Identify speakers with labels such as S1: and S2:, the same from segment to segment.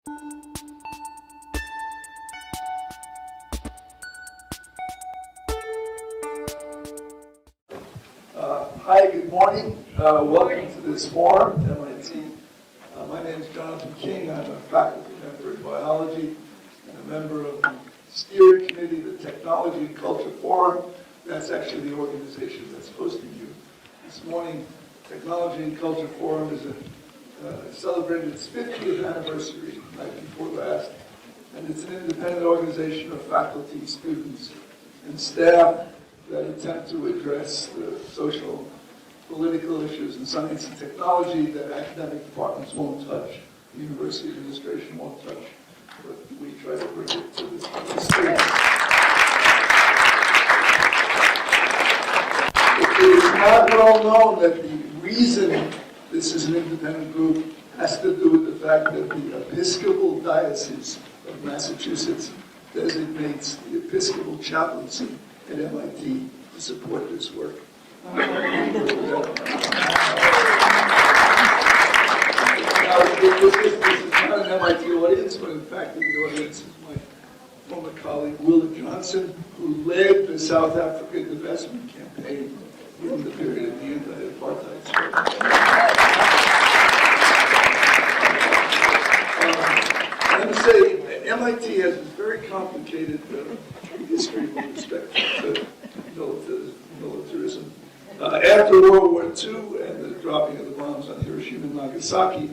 S1: Hi, good morning. Welcome to this forum at MIT. My name is Jonathan King. I'm a faculty member in biology and a member of the steering committee, the Technology and Culture Forum. That's actually the organization that's hosting you. This morning, Technology and Culture Forum is celebrated its 50th anniversary, the night before last. And it's an independent organization of faculty, students, and staff that attempt to address the social, political issues in science and technology that academic departments won't touch, the university administration won't touch, but we try to bring it to the students. It is not well known that the reason this is an independent group has to do with the fact that the Episcopal Diocese of Massachusetts designates the Episcopal chaplaincy at MIT to support this work. Now, this is not an MIT audience, but in fact in the audience is my former colleague Willard Johnson, who led the South African divestment campaign during the period of the anti-apartheid struggle. Let me say, MIT has a very complicated history with respect to militarism. After World War II and the dropping of the bombs on Hiroshima and Nagasaki,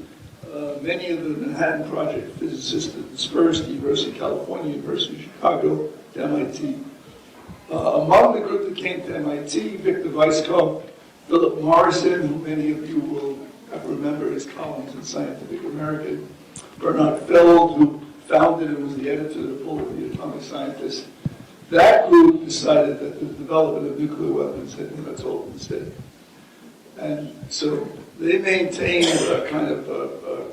S1: many of the Manhattan Project physicists dispersed to University of California, University of Chicago, to MIT. Among the group that came to MIT, Victor Weisskopf, Philip Morrison, who many of you will remember his columns in Scientific American, Bernard Feld, who founded and was the editor of the Bulletin of the Atomic Scientist. That group decided that the development of nuclear weapons had been a total mistake. And so they maintained a kind of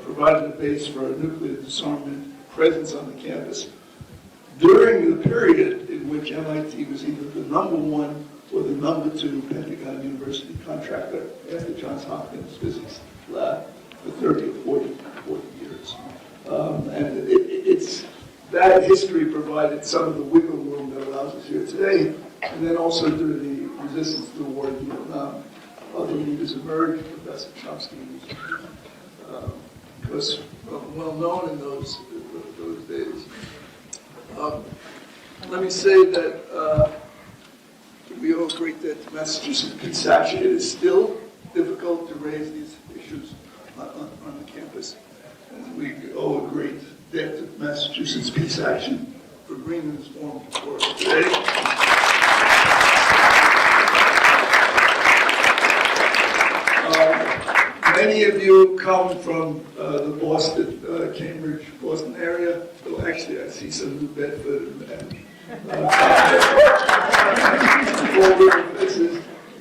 S1: provided a base for a nuclear disarmament presence on the campus during the period in which MIT was either the #1 or the #2 Pentagon University contractor after Johns Hopkins Physics Lab for 30 or 40 years. And it's that history provided some of the wiggle room that allows us here today. And then also during the resistance to the war in Vietnam, other leaders emerged. Professor Chomsky was well known in those days. Let me say that we owe a great debt to Massachusetts Peace Action. It is still difficult to raise these issues on the campus. And we owe a great debt to Massachusetts Peace Action for bringing this forum before us today. Many of you come from the Boston, Cambridge, Boston area. Well, actually, I see some New Bedford and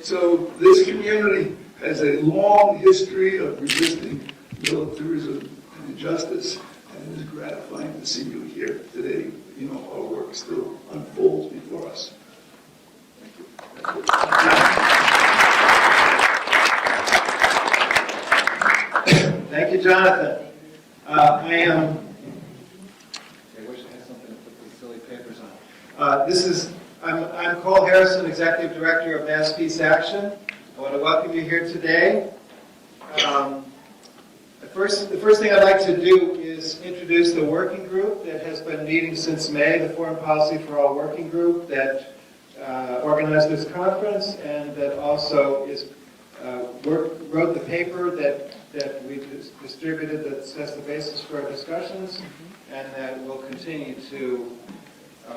S1: so this community has a long history of resisting militarism and injustice, and it is gratifying to see you here today. You know, our work still unfolds before us. Thank you.
S2: Thank you, Jonathan. I wish I had something to put these silly papers on. I'm Cole Harrison, Executive Director of Mass Peace Action. I want to welcome you here today. The first thing I'd like to do is introduce the working group that has been meeting since May, the Foreign Policy for All working group that organized this conference and that also wrote the paper that we distributed that sets the basis for our discussions, and that will continue to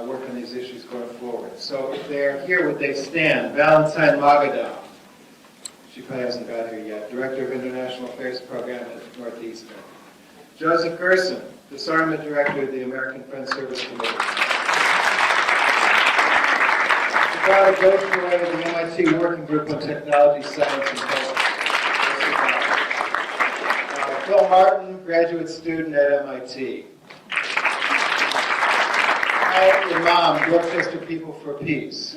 S2: work on these issues going forward. So if they're here, would they stand? Valentine Magadow. She probably hasn't got here yet. Director of International Affairs Program at Northeastern. Joseph Gerson, Disarmament Director of the American Friends Service Committee. Shibata Ghoshwar of the MIT Working Group on Technology, Science, and Culture. Phil Martin, graduate student at MIT. Imam, Dorchester People for Peace.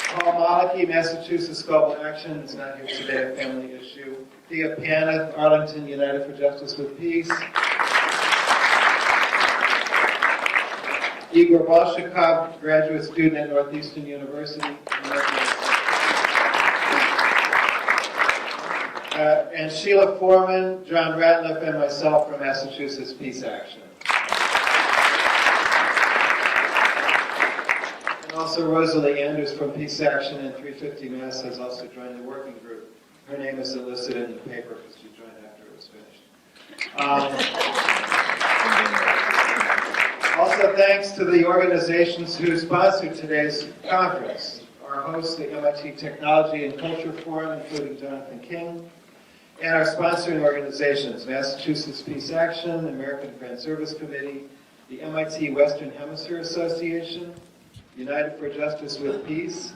S2: Paul Paul Malachy, Massachusetts Global Action, is not here today, a family issue. Thea Paneth, Arlington United for Justice with Peace. Igor Bolshakov, graduate student at Northeastern University. And Sheila Foreman, John Ratliff, and myself from Massachusetts Peace Action. And also Rosalie Anders from Peace Action and 350 Mass has also joined the working group. Her name is listed in the paper because she joined after it was finished. Also thanks to the organizations who sponsored today's conference. Our host, the MIT Technology and Culture Forum, including Jonathan King, and our sponsoring organizations, Massachusetts Peace Action, American Friends Service Committee, the MIT Western Hemisphere Association, United for Justice with Peace,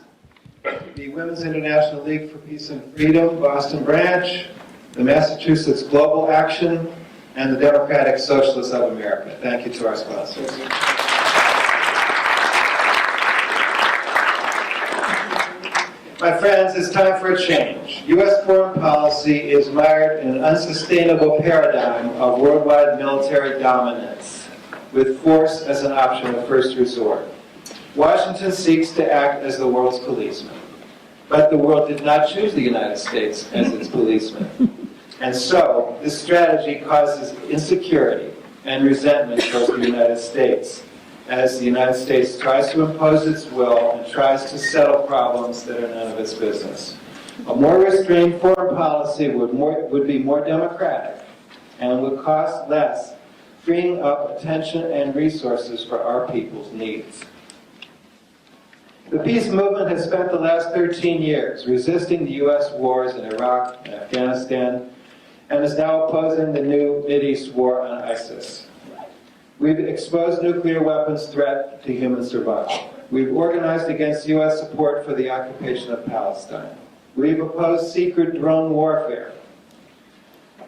S2: the Women's International League for Peace and Freedom, Boston Branch, the Massachusetts Global Action, and the Democratic Socialists of America. Thank you to our sponsors. My friends, it's time for a change. U.S. foreign policy is mired in an unsustainable paradigm of worldwide military dominance, with force as an option of first resort. Washington seeks to act as the world's policeman, but the world did not choose the United States as its policeman. And so, this strategy causes insecurity and resentment towards the United States, as the United States tries to impose its will and tries to settle problems that are none of its business. A more restrained foreign policy would be more democratic and would cost less, freeing up attention and resources for our people's needs. The peace movement has spent the last 13 years resisting the U.S. wars in Iraq and Afghanistan, and is now opposing the new Mideast war on ISIS. We've exposed nuclear weapons threat to human survival. We've organized against U.S. support for the occupation of Palestine. We've opposed secret drone warfare.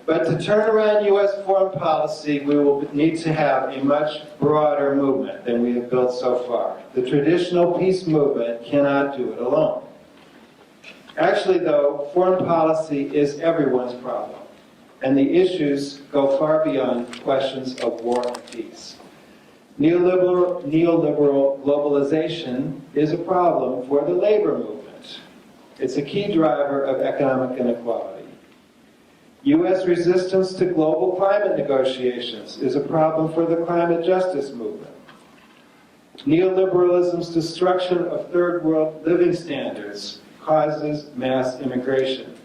S2: But to turn around U.S. foreign policy, we will need to have a much broader movement than we have built so far. The traditional peace movement cannot do it alone. Actually, though, foreign policy is everyone's problem, and the issues go far beyond questions of war and peace. Neoliberal globalization is a problem for the labor movement. It's a key driver of economic inequality. U.S. resistance to global climate negotiations is a problem for the climate justice movement. Neoliberalism's destruction of third world living standards causes mass immigration.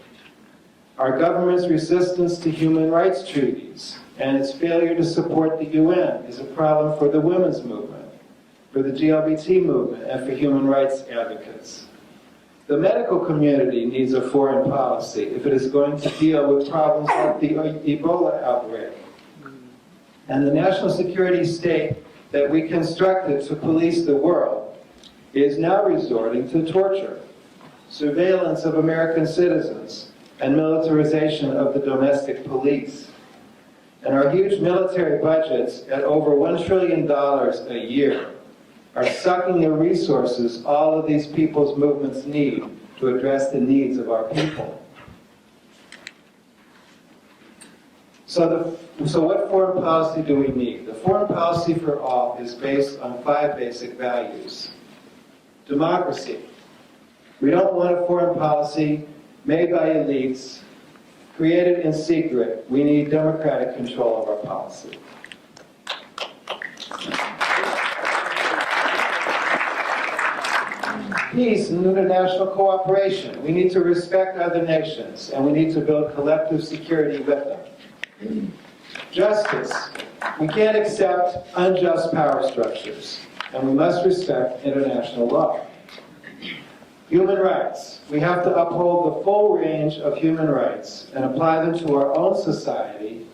S2: Our government's resistance to human rights treaties and its failure to support the UN is a problem for the women's movement, for the LGBT movement, and for human rights advocates. The medical community needs a foreign policy if it is going to deal with problems like the Ebola outbreak. And the national security state that we constructed to police the world is now resorting to torture, surveillance of American citizens, and militarization of the domestic police. And our huge military budgets at over $1 trillion a year are sucking the resources all of these people's movements need to address the needs of our people. So what foreign policy do we need? The foreign policy for all is based on 5 basic values. Democracy. We don't want a foreign policy made by elites, created in secret. We need democratic control of our policy. Peace and international cooperation. We need to respect other nations, and we need to build collective security with them. Justice. We can't accept unjust power structures, and we must respect international law. Human rights. We have to uphold the full range of human rights and apply them to our own society,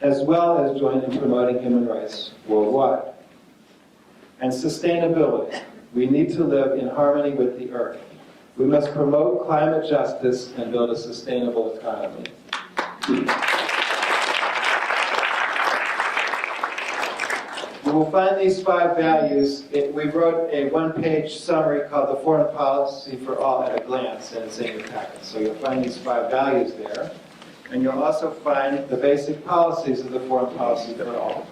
S2: as well as join in promoting human rights worldwide. And sustainability. We need to live in harmony with the earth. We must promote climate justice and build a sustainable economy. We we'll find these 5 values. We wrote a one-page summary called The Foreign Policy for All at a Glance, and it's in your packet. So you'll find these 5 values there. And you'll also find the basic policies of the foreign policy for all.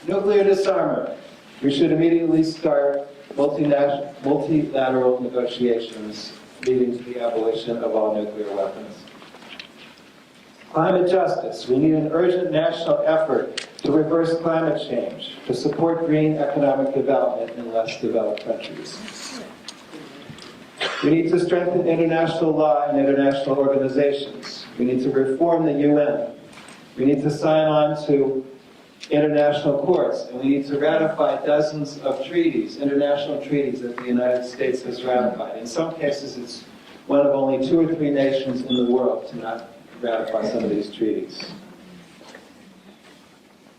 S2: Nuclear disarmament. We should immediately start multilateral negotiations leading to the abolition of all nuclear weapons. Climate justice. We need an urgent national effort to reverse climate change, to support green economic development in less developed countries. We need to strengthen international law and international organizations. We need to reform the UN. We need to sign on to international courts, and we need to ratify dozens of treaties, international treaties that the United States has ratified. In some cases, it's one of only 2 or 3 nations in the world to not ratify some of these treaties.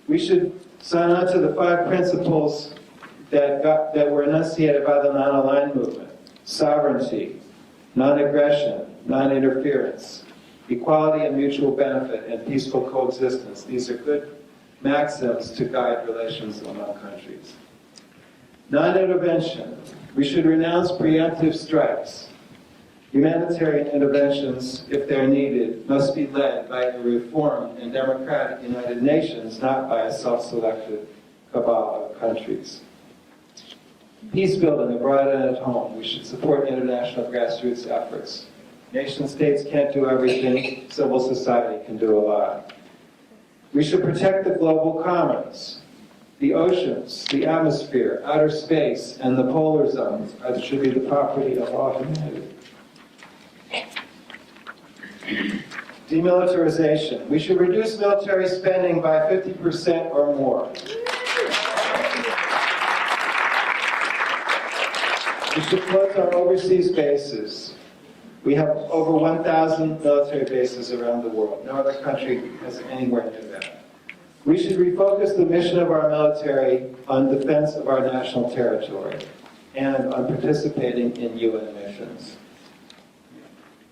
S2: We should sign on to the 5 principles that were enunciated by the non-aligned movement: sovereignty, non-aggression, non-interference, equality and mutual benefit, and peaceful coexistence. These are good maxims to guide relations among countries. Non-intervention. We should renounce preemptive strikes. Humanitarian interventions, if they're needed, must be led by a reformed and democratic United Nations, not by a self-selected cabal of countries. Peace building abroad and at home. We should support international grassroots efforts. Nation states can't do everything. Civil society can do a lot. We should protect the global commons. The oceans, the atmosphere, outer space, and the polar zones should be the property of all humanity. Demilitarization. We should reduce military spending by 50% or more. We should close our overseas bases. We have over 1,000 military bases around the world. No other country has anywhere near that. We should refocus the mission of our military on defense of our national territory and on participating in UN missions.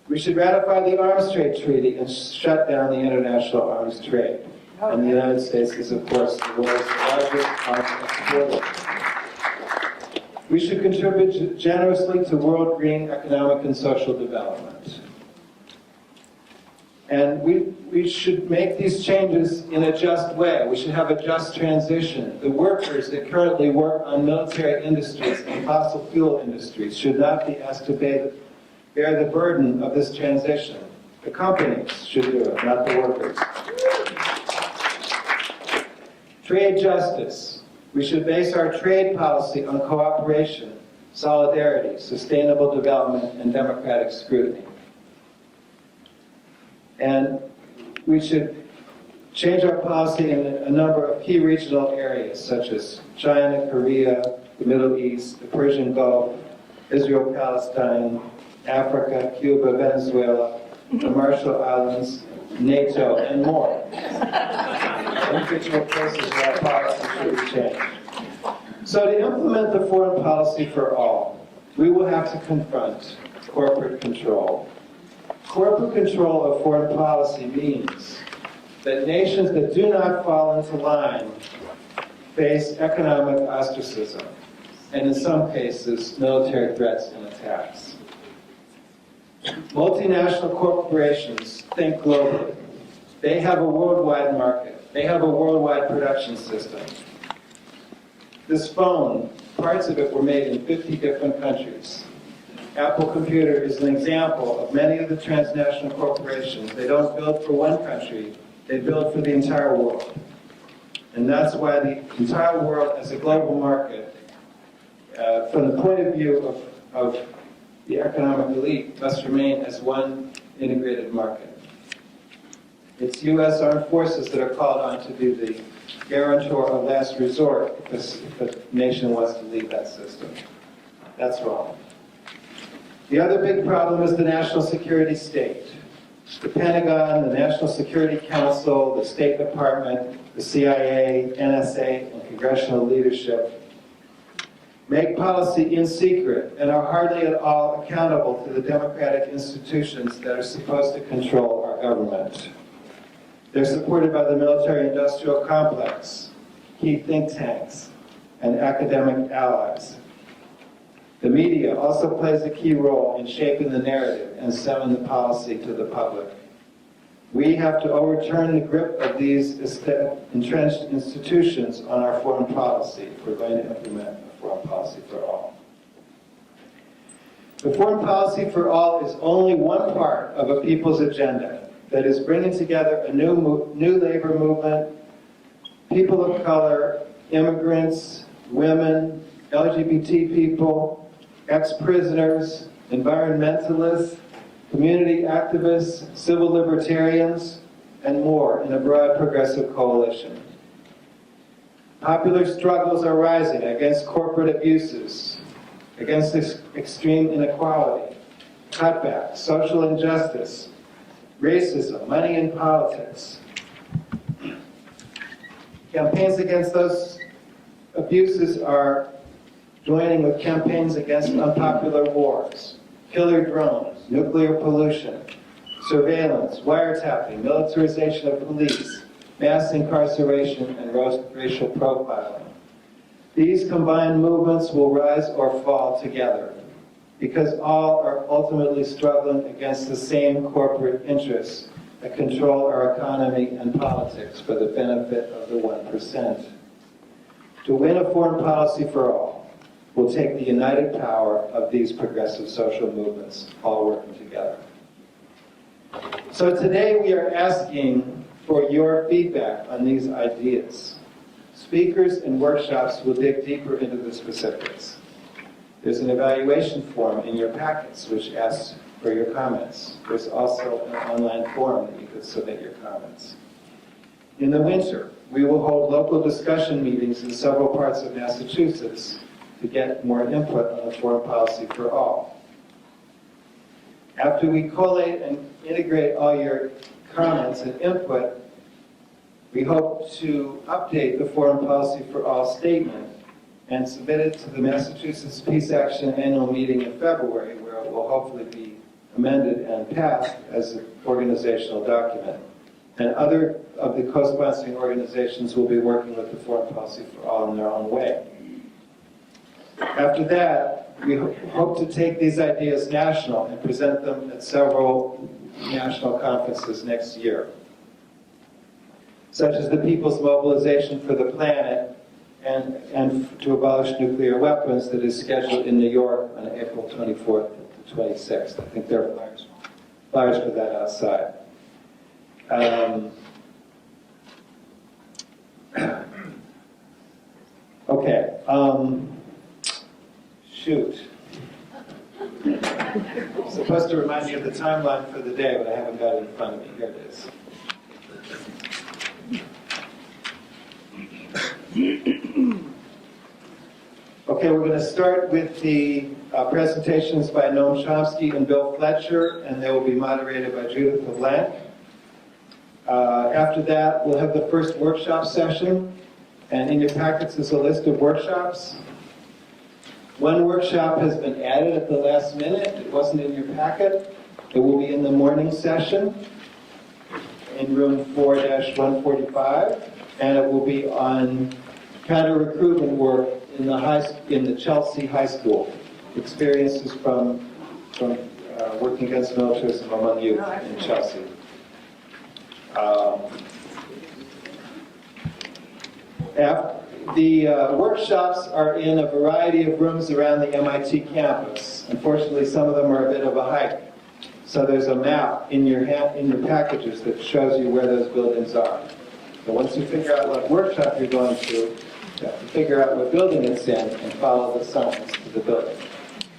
S2: We should ratify the Arms Trade Treaty and shut down the international arms trade. And the United States is, of course, the world's largest arms exporter. We should contribute generously to world green economic and social development. And we should make these changes in a just way. We should have a just transition. The workers that currently work on military industries and fossil fuel industries should not be asked to bear the burden of this transition. The companies should do it, not the workers. Trade justice. We should base our trade policy on cooperation, solidarity, sustainable development, and democratic scrutiny. And we should change our policy in a number of key regional areas, such as China, Korea, the Middle East, the Persian Gulf, Israel, Palestine, Africa, Cuba, Venezuela, the Marshall Islands, NATO, and more. Individual places where our policy should be changed. So to implement the foreign policy for all, we will have to confront corporate control. Corporate control of foreign policy means that nations that do not fall into line face economic ostracism, and in some cases, military threats and attacks. Multinational corporations think globally. They have a worldwide market. They have a worldwide production system. This phone, parts of it were made in 50 different countries. Apple Computer is an example of many of the transnational corporations. They don't build for one country, they build for the entire world. And that's why the entire world as a global market, from the point of view of the economic elite, must remain as one integrated market. It's U.S. armed forces that are called on to be the guarantor of last resort if a nation wants to leave that system. That's wrong. The other big problem is the national security state. The Pentagon, the National Security Council, the State Department, the CIA, NSA, and congressional leadership make policy in secret and are hardly at all accountable to the democratic institutions that are supposed to control our government. They're supported by the military-industrial complex, key think tanks, and academic allies. The media also plays a key role in shaping the narrative and selling the policy to the public. We have to overturn the grip of these entrenched institutions on our foreign policy if we're going to implement a foreign policy for all. The foreign policy for all is only one part of a people's agenda that is bringing together a new labor movement, people of color, immigrants, women, LGBT people, ex-prisoners, environmentalists, community activists, civil libertarians, and more in a broad progressive coalition. Popular struggles are rising against corporate abuses, against extreme inequality, cutbacks, social injustice, racism, money in politics. Campaigns against those abuses are joining with campaigns against unpopular wars, killer drones, nuclear pollution, surveillance, wiretapping, militarization of police, mass incarceration, and racial profiling. These combined movements will rise or fall together because all are ultimately struggling against the same corporate interests that control our economy and politics for the benefit of the 1%. To win a foreign policy for all will take the united power of these progressive social movements all working together. So today we are asking for your feedback on these ideas. Speakers and workshops will dig deeper into the specifics. There's an evaluation form in your packets which asks for your comments. There's also an online forum that you could submit your comments. In the winter, we will hold local discussion meetings in several parts of Massachusetts to get more input on the foreign policy for all. After we collate and integrate all your comments and input, we hope to update the Foreign Policy for All statement and submit it to the Massachusetts Peace Action annual meeting in February, where it will hopefully be amended and passed as an organizational document. And other of the co-sponsoring organizations will be working with the Foreign Policy for All in their own way. After that, we hope to take these ideas national and present them at several national conferences next year, such as the People's Mobilization for the Planet and to abolish nuclear weapons that is scheduled in New York on April 24th to 26th. I think there are flyers for that outside. Okay. Shoot. I'm supposed to remind you of the timeline for the day, but I haven't got it in front of me. Here it is. Okay, we're going to start with the presentations by Noam Chomsky and Bill Fletcher, and they will be moderated by Judith LeBlanc. After that, we'll have the first workshop session, and in your packets is a list of workshops. One workshop has been added at the last minute. It wasn't in your packet. It will be in the morning session in room 4-145, and it will be on counter-recruitment work in the Chelsea High School, experiences from working against militarism among youth in Chelsea. The workshops are in a variety of rooms around the MIT campus. Unfortunately, some of them are a bit of a hike. So there's a map in your packages that shows you where those buildings are. So once you figure out what workshop you're going to, you have to figure out what building it's in and follow the signs to the building.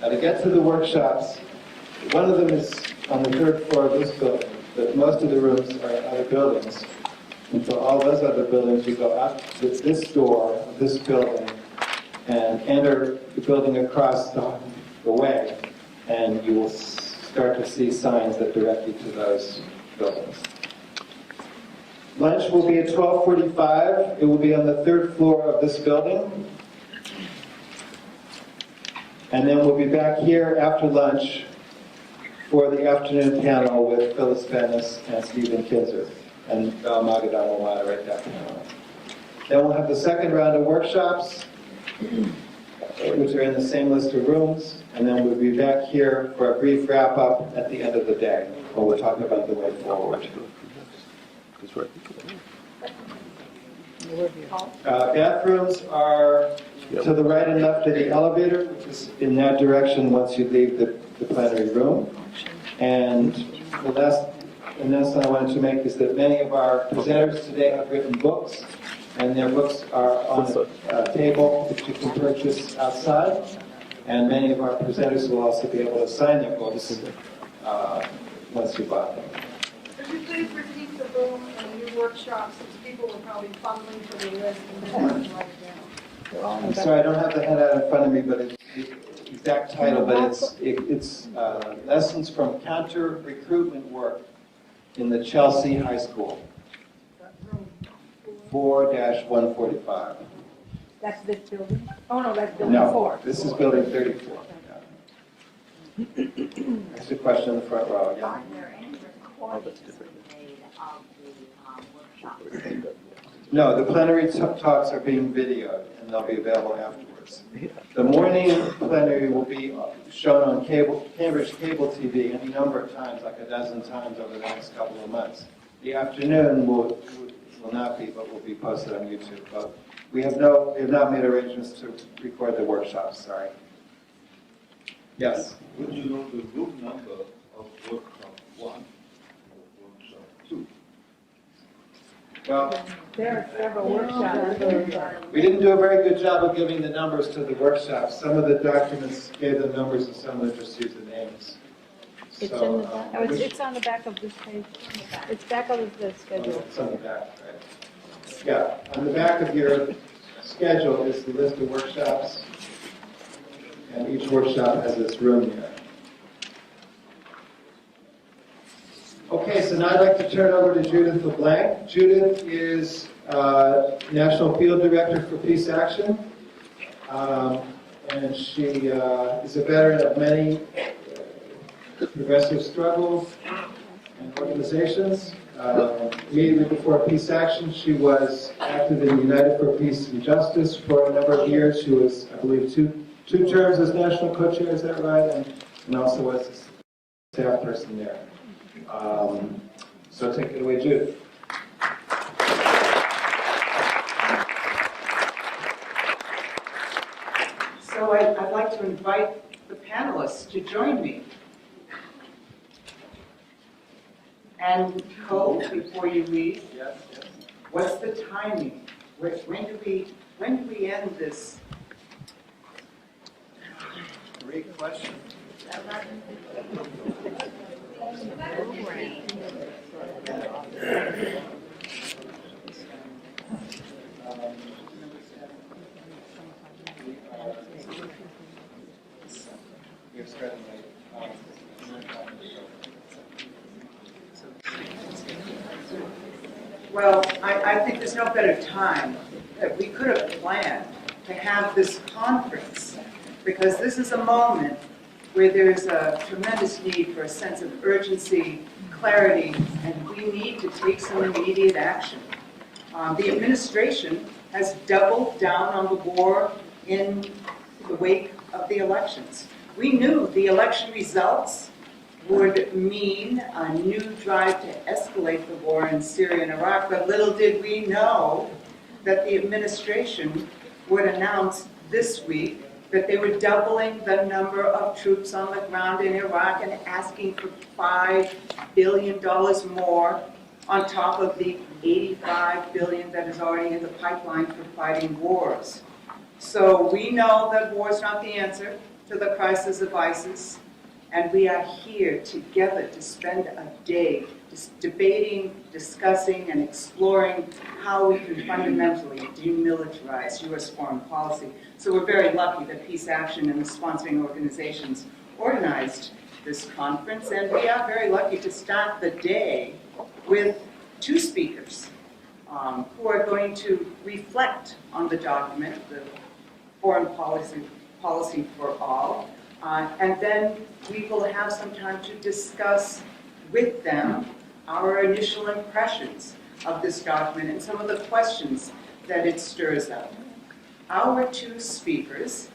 S2: Now to get to the workshops, one of them is on the third floor of this building, but most of the rooms are in other buildings. And for all those other buildings, you go out to this door of this building and enter the building across the way, and you will start to see signs that direct you to those buildings. Lunch will be at 12:45. It will be on the third floor of this building. And then we'll be back here after lunch for the afternoon panel with Phyllis Fennis and Stephen Kinzer. And Magadan will moderate that panel. Then we'll have the second round of workshops, which are in the same list of rooms, and then we'll be back here for a brief wrap-up at the end of the day, where we'll talk about the way forward. Bathrooms are to the right and left of the elevator, which is in that direction once you leave the plenary room. And the last announcement I wanted to make is that many of our presenters today have written books, and their books are on a table that you can purchase outside. And many of our presenters will also be able to sign their books once you buy them.
S3: Could you please repeat the room and your workshops, since people were probably fumbling for the list and then write it down.
S2: I'm sorry, I don't have the handout in front of me, but it's the exact title, but it's Lessons from Counter Recruitment Work in the Chelsea High School, 4-145.
S3: That's this building? Oh, no, that's building 4.
S2: No, this is building 34. Yeah. That's a question in the front row. Yeah.
S4: Are there any recordings made of the workshops?
S2: No, the plenary talks are being videoed, and they'll be available afterwards. The morning plenary will be shown on Cambridge cable TV any number of times, like a dozen times over the next couple of months. The afternoon will not be, but will be posted on YouTube. But we have not made arrangements to record the workshops, sorry. Yes?
S5: Would you know the group number of workshop 1 or workshop 2?
S2: Well,
S3: There are several workshops.
S2: we didn't do a very good job of giving the numbers to the workshops. Some of the documents gave the numbers and some of them just used the names.
S6: It's
S2: So,
S6: in the back. Oh, it's on the back of this page. It's back of the schedule.
S2: It's on the back, right? Yeah, on the back of your schedule is the list of workshops, and each workshop has its room there. Okay, so now I'd like to turn over to Judith LeBlanc. Judith is National Field Director for Peace Action, and she is a veteran of many progressive struggles and organizations. Immediately before Peace Action, she was active in United for Peace and Justice for a number of years. She was, I believe, two terms as national co-chair, is that right? And also was a staff person there. So take it away, Judith.
S7: So I'd like to invite the panelists to join me. And Cole, before you leave,
S2: Yes.
S7: what's the timing? When do we end this?
S2: Great question. We're starting late.
S7: Well, I think there's no better time that we could have planned to have this conference, because this is a moment where there's a tremendous need for a sense of urgency, clarity, and we need to take some immediate action. The administration has doubled down on the war in the wake of the elections. We knew the election results would mean a new drive to escalate the war in Syria and Iraq, but little did we know that the administration would announce this week that they were doubling the number of troops on the ground in Iraq and asking for $5 billion more on top of the $85 billion that is already in the pipeline for fighting wars. So we know that war is not the answer to the crisis of ISIS, and we are here together to spend a day debating, discussing, and exploring how we can fundamentally demilitarize U.S. foreign policy. So we're very lucky that Peace Action and the sponsoring organizations organized this conference, and we are very lucky to start the day with two speakers who are going to reflect on the document, the Foreign Policy for All, and then we will have some time to discuss with them our initial impressions of this document and some of the questions that it stirs up. Our two speakers,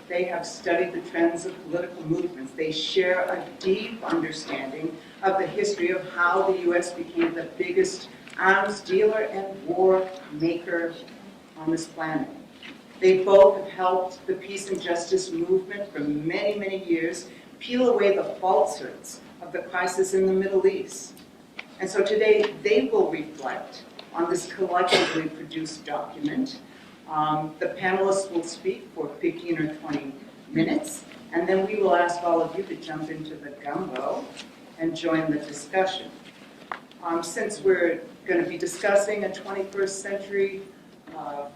S7: they have studied the trends of political movements. They share a deep understanding of the history of how the U.S. became the biggest arms dealer and war maker on this planet. They both have helped the peace and justice movement for many, many years peel away the falsehoods of the crisis in the Middle East. And so today they will reflect on this collectively produced document. The panelists will speak for 15 or 20 minutes, and then we will ask all of you to jump into the gumbo and join the discussion. Since we're going to be discussing a 21st century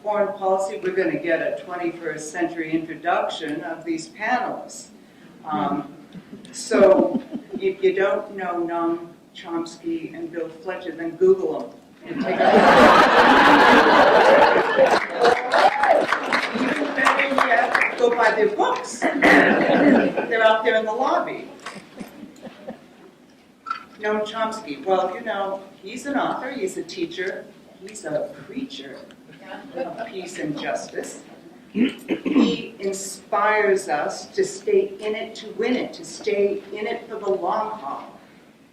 S7: foreign policy, we're going to get a 21st century introduction of these panelists. So if you don't know Noam Chomsky and Bill Fletcher, then Google them. And take a Even better yet, go buy their books. They're out there in the lobby. Noam Chomsky, well, you know, he's an author, he's a teacher, he's a preacher of peace and justice. He inspires us to stay in it to win it, to stay in it for the long haul.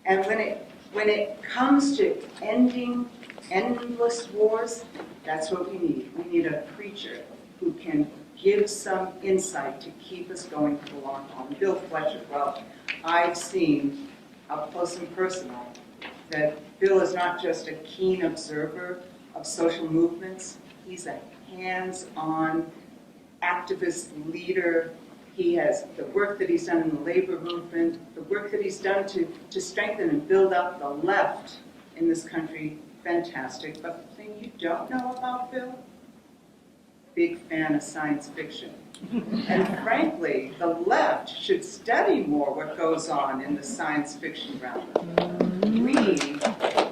S7: And when it comes to ending endless wars, that's what we need. We need a preacher who can give some insight to keep us going for the long haul. And Bill Fletcher, well, I've seen up close and personal that Bill is not just a keen observer of social movements, he's a hands-on activist leader. He has the work that he's done in the labor movement, the work that he's done to strengthen and build up the left in this country, fantastic. But the thing you don't know about Bill, big fan of science fiction. And frankly, the left should study more what goes on in the science fiction realm.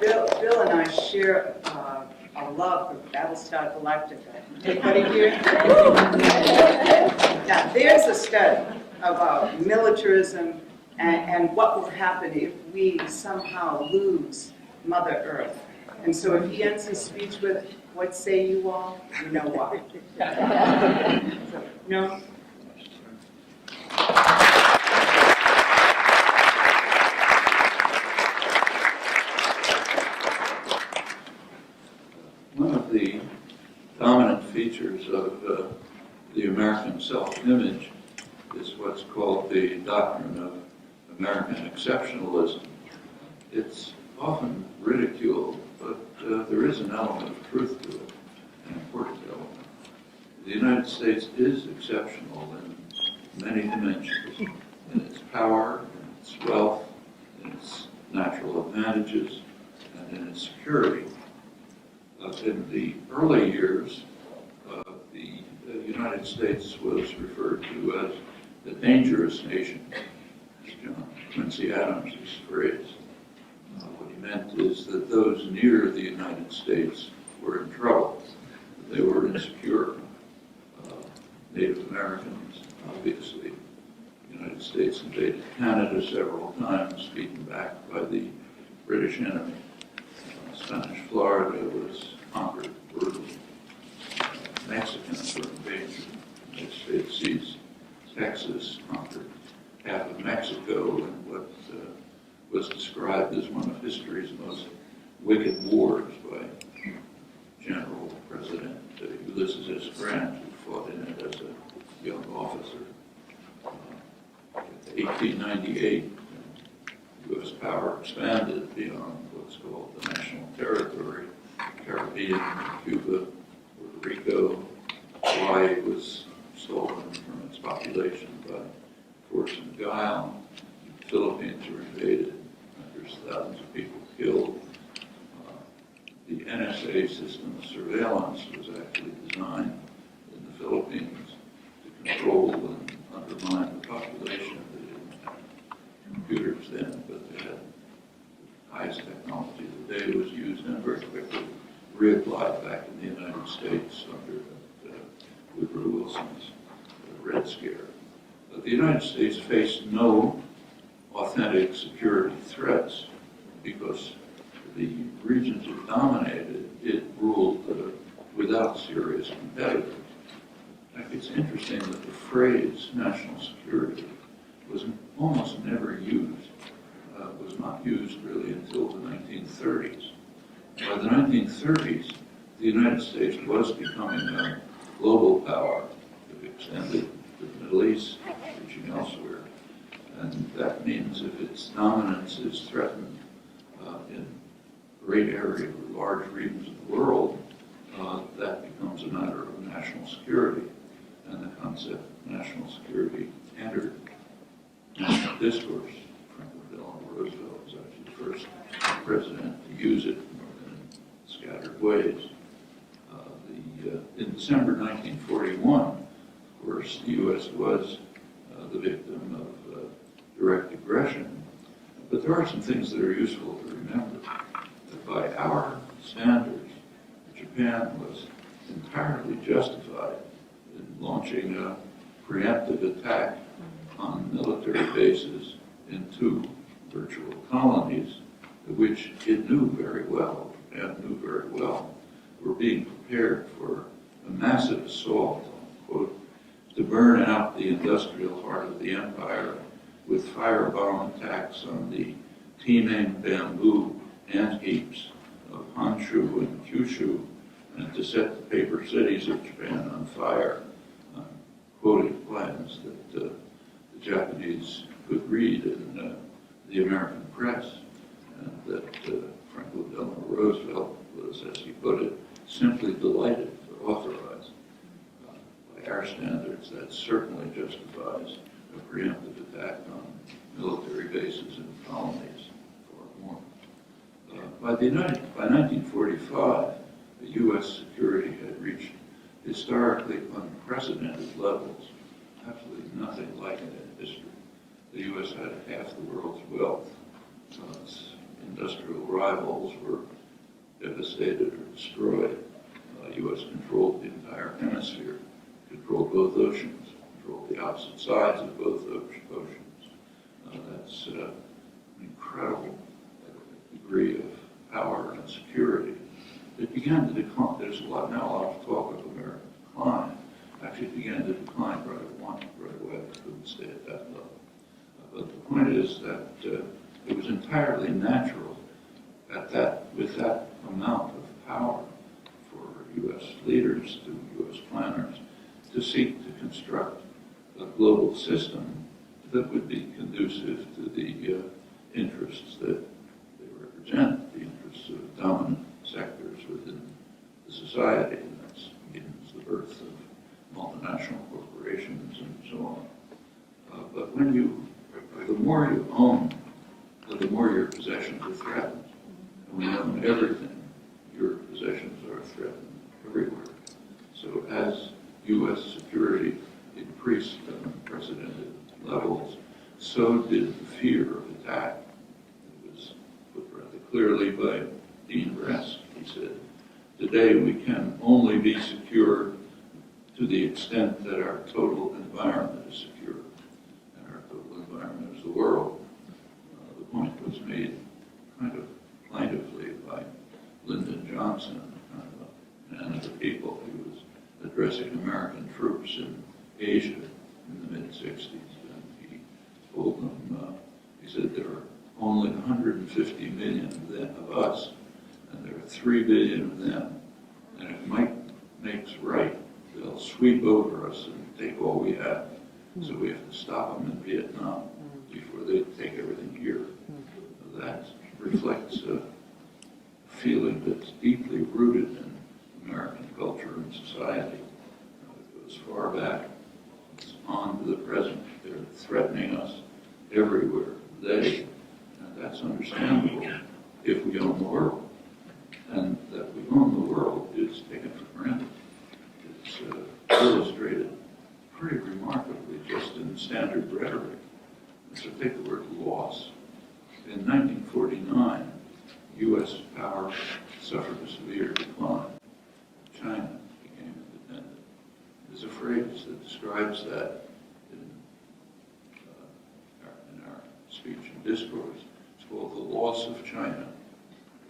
S7: Bill and I share a love for Battlestar Galactica. Anybody here? Now, there's a study about militarism and what will happen if we somehow lose Mother Earth. And so if he ends his speech with, "What say you all?" you know why. No?
S5: One of the dominant features of the American self-image is what's called the doctrine of American exceptionalism. It's often ridiculed, but there is an element of truth to it, an important element. The United States is exceptional in many dimensions, in its power, in its wealth, in its natural advantages, and in its security. In the early years, the United States was referred to as the dangerous nation, as John Quincy Adams' phrase. What he meant is that those near the United States were in trouble. They were insecure. Native Americans, obviously. The United States invaded Canada several times, beaten back by the British enemy. Spanish Florida was conquered brutally. Mexicans were invaded. The United States seized Texas, conquered half of Mexico in what was described as one of history's most wicked wars by General President Ulysses S. Grant, who fought in it as a young officer. 1898, U.S. power expanded beyond what's called the national territory. Caribbean, Cuba, Puerto Rico, Hawaii was stolen from its population by force and guile. The Philippines were invaded. There's thousands of people killed. The NSA system of surveillance was actually designed in the Philippines to control and undermine the population. They didn't have computers then, but they had the highest technology of the day was used and very quickly reapplied back in the United States under Woodrow Wilson's Red Scare. But the United States faced no authentic security threats because the regions it dominated, it ruled with without serious competitors. In fact, it's interesting that the phrase national security was almost never used, was not used really until the 1930s. By the 1930s, the United States was becoming a global power that extended to the Middle East, reaching elsewhere. And that means if its dominance is threatened in great areas or large regions of the world, that becomes a matter of national security. And the concept of national security entered national discourse. Franklin Delano Roosevelt was actually the first president to use it in scattered ways. In December 1941, of course, the U.S. was the victim of direct aggression. But there are some things that are useful to remember. That by our standards, Japan was entirely justified in launching a preemptive attack on military bases in 2 virtual colonies, which it knew very well, Japan knew very well, were being prepared for a massive assault, quote, to burn out the industrial heart of the empire with firebomb attacks on the teeming bamboo ant heaps of Honshu and Kyushu, and to set the paper cities of Japan on fire, quoting plans that the Japanese could read in the American press, and that Franklin Delano Roosevelt was, as he put it, simply delighted to authorize. By our standards, that certainly justifies a preemptive attack on military bases and colonies, far more. By 1945, the U.S. security had reached historically unprecedented levels, absolutely nothing like it in history. The U.S. had half the world's wealth. Its industrial rivals were devastated or destroyed. The U.S. controlled the entire hemisphere, controlled both oceans, controlled the opposite sides of both oceans. That's an incredible degree of power and security. It began to decline. There's now a lot of talk of American decline. Actually, it began to decline right away. It couldn't stay at that level. But the point is that it was entirely natural with that amount of power for U.S. leaders, to U.S. planners, to seek to construct a global system that would be conducive to the interests that they represent, the interests of dominant sectors within the society, and that begins the birth of multinational corporations and so on. But the more you own, the more your possessions are threatened. And when you own everything, your possessions are threatened everywhere. So as U.S. security increased at unprecedented levels, so did the fear of attack. It was put rather clearly by Dean Rask. He said, "Today we can only be secure to the extent that our total environment is secure." And our total environment is the world. The point was made kind of plaintively by Lyndon Johnson, kind of a man of the people. He was addressing American troops in Asia in the mid-60s. And he told them, he said, there are only 150 million of us, and there are 3 billion of them. And if might makes right, they'll sweep over us and take all we have. So we have to stop them in Vietnam before they take everything here. That reflects a feeling that's deeply rooted in American culture and society. It goes far back. It's on to the present. They're threatening us everywhere. And that's understandable if we own the world. And that we own the world is taken for granted. It's illustrated pretty remarkably just in standard rhetoric. So take the word loss. In 1949, U.S. power suffered a severe decline. China became independent. There's a phrase that describes that in our speech and discourse. It's called the loss of China.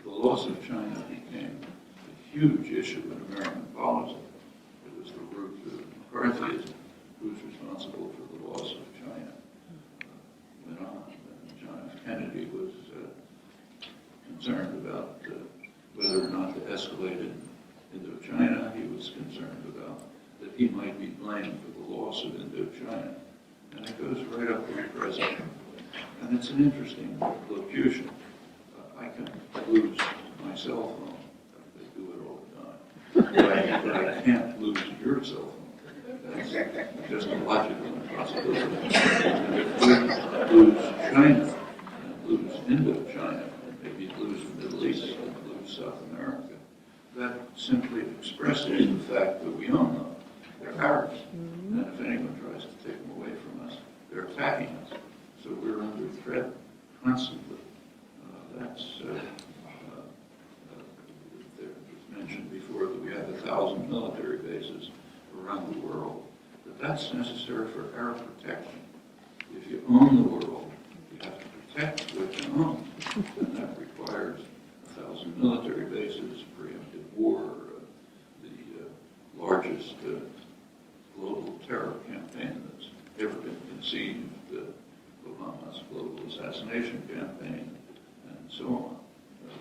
S5: The loss of China became a huge issue in American politics. escalated in Indochina, he was concerned about that he might be blamed for the loss of Indochina. And it goes right up to the present. And it's an interesting locution. I can lose my cell phone. They do it all the time. But I can't lose your cell phone. That's just a logical impossibility. And if we lose China, and lose Indochina, and maybe lose the Middle East, and lose South America, that simply expresses the fact that we own them. They're ours. And if anyone tries to take them away from us, they're attacking us. So we're under threat constantly. There was mentioned before that we have 1,000 military bases around the world. But that's necessary for our protection. If you own the world, you have to protect what you own. And that requires 1,000 military bases, preemptive war, the largest global terror campaign that's ever been conceived, Obama's global assassination campaign, and so on.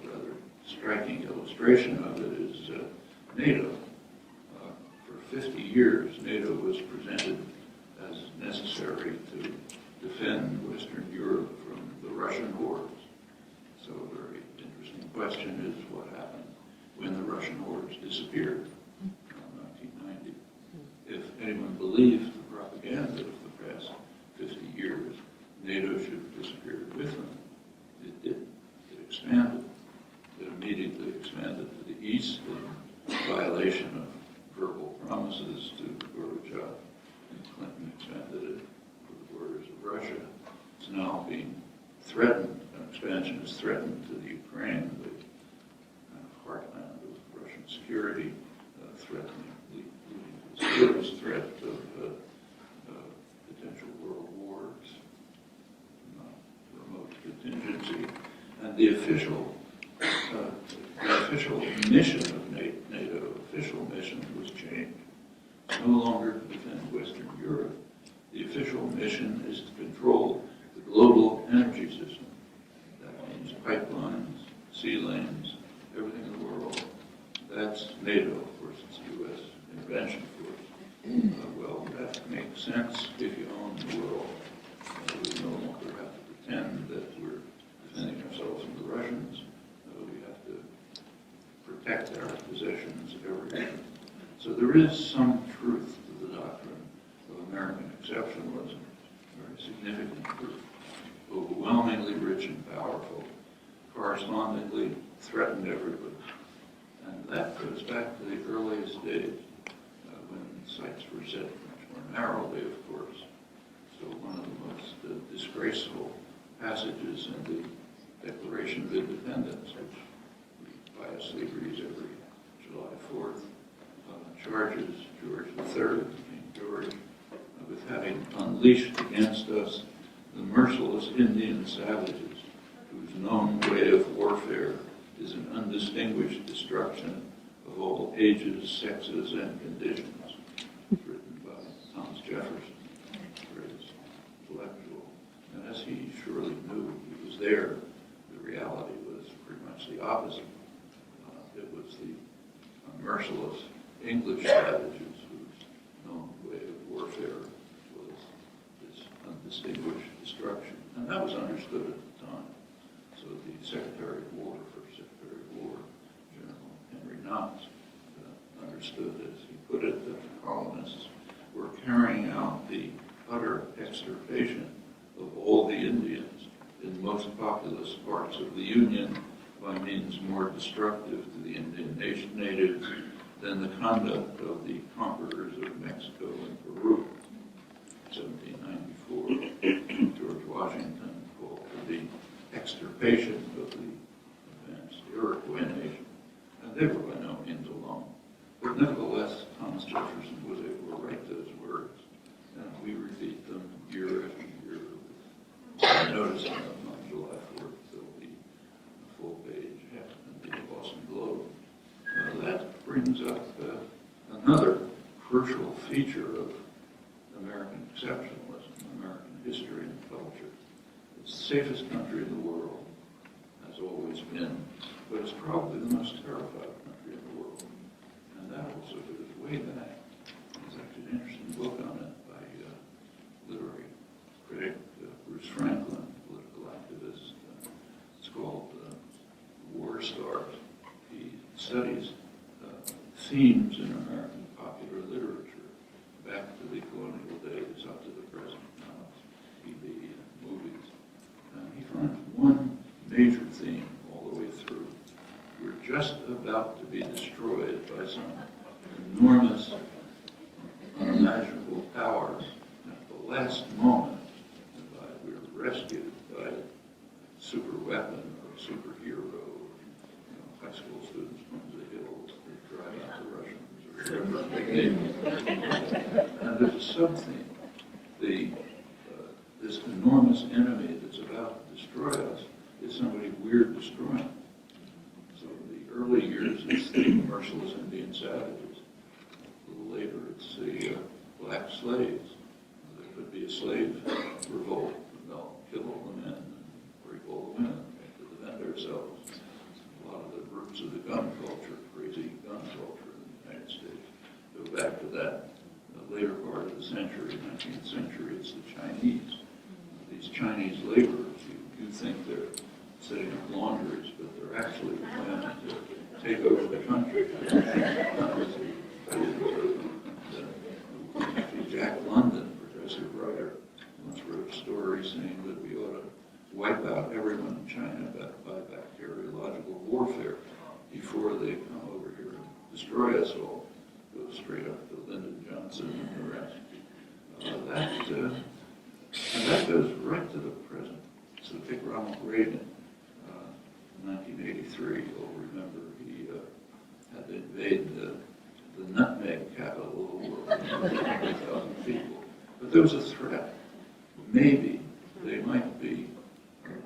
S5: A rather striking illustration of it is NATO. For 50 years, NATO was presented as necessary to defend Western Europe from the Russian hordes. So a very interesting question is what happened when the Russian hordes disappeared in 1990. If anyone believes the propaganda of the past 50 years, NATO should have disappeared with them. It did. It expanded. It immediately expanded to the east in violation of verbal promises to Gorbachev. And Clinton expanded it to the borders of Russia. It's now being threatened. An expansion is threatened to the Ukraine, the kind of heartland of Russian security, leading to a serious threat of potential world wars, not remote contingency. And the official mission of NATO, official mission was changed. It's no longer to defend Western Europe. The official mission is to control the global energy system. That means pipelines, sea lanes, everything in the world. That's NATO, of course, it's U.S. intervention force. Well, that makes sense if you own the world. We no longer have to pretend that we're defending ourselves from the Russians. We have to protect our possessions everywhere. So there is some truth to the doctrine of American exceptionalism, very significant truth, overwhelmingly rich and powerful, correspondingly threatened everybody. And that goes back to the earliest days when sights were set much more narrowly, of course. So one of the most disgraceful passages in the Declaration of Independence, which we piously read every July 4th, charges George III, King George, with having unleashed against us the merciless Indian savages, whose known way of warfare is an undistinguished destruction of all ages, sexes, and conditions. Written by Thomas Jefferson, great intellectual. And as he surely knew, he was there, the reality was pretty much the opposite. It was the merciless English savages whose known way of warfare was this undistinguished destruction. And that was understood at the time. So the Secretary of War, First Secretary of War, General Henry Knox, understood, as he put it, that the colonists were carrying out the utter extirpation of all the Indians in most populous parts of the Union by means more destructive to the Indian natives than the conduct of the conquerors of Mexico and Peru. 1794, George Washington called for the extirpation of the advanced Iroquois nation, and they were by no means alone. But nevertheless, Thomas Jefferson was able to write those words, and we repeat them year after year. Noticing them on July 4th, there'll be a full page in the Boston Globe. That brings up another crucial feature of American exceptionalism, American history and culture. It's the safest country in the world, has always been, but it's probably the most terrified country studies themes in American popular literature, back to the colonial days up to the present, TV and movies. And he finds one major theme all the way through. We're just about to be destroyed by some enormous, unimaginable powers. And at the last moment, we're rescued by a super weapon or a superhero. High school students from the hills, they drive out the Russians or whatever they need. And there's a sub-theme. This enormous enemy that's about to destroy us is somebody we're destroying. So in the early years, it's the merciless Indian savages. A little later, it's the black slaves. There could be a slave revolt, and they'll kill all the men and break all the women to defend ourselves. A lot of the roots of the gun culture, crazy gun culture in the United States, go back to that later part of the century, 19th century. It's the Chinese. These Chinese laborers, you think they're setting up laundries, but they're actually planning to take over the country. Jack London, progressive writer, once wrote a story saying that we ought to wipe out everyone in China by bacteriological warfare before they come over here and destroy us all. Go straight up to Lyndon Johnson and the rest. And that goes right to the present. So take Ronald Reagan, 1983. You'll remember he had to invade the nutmeg capital of the world, 3,000 people. But there was a threat. Maybe they might be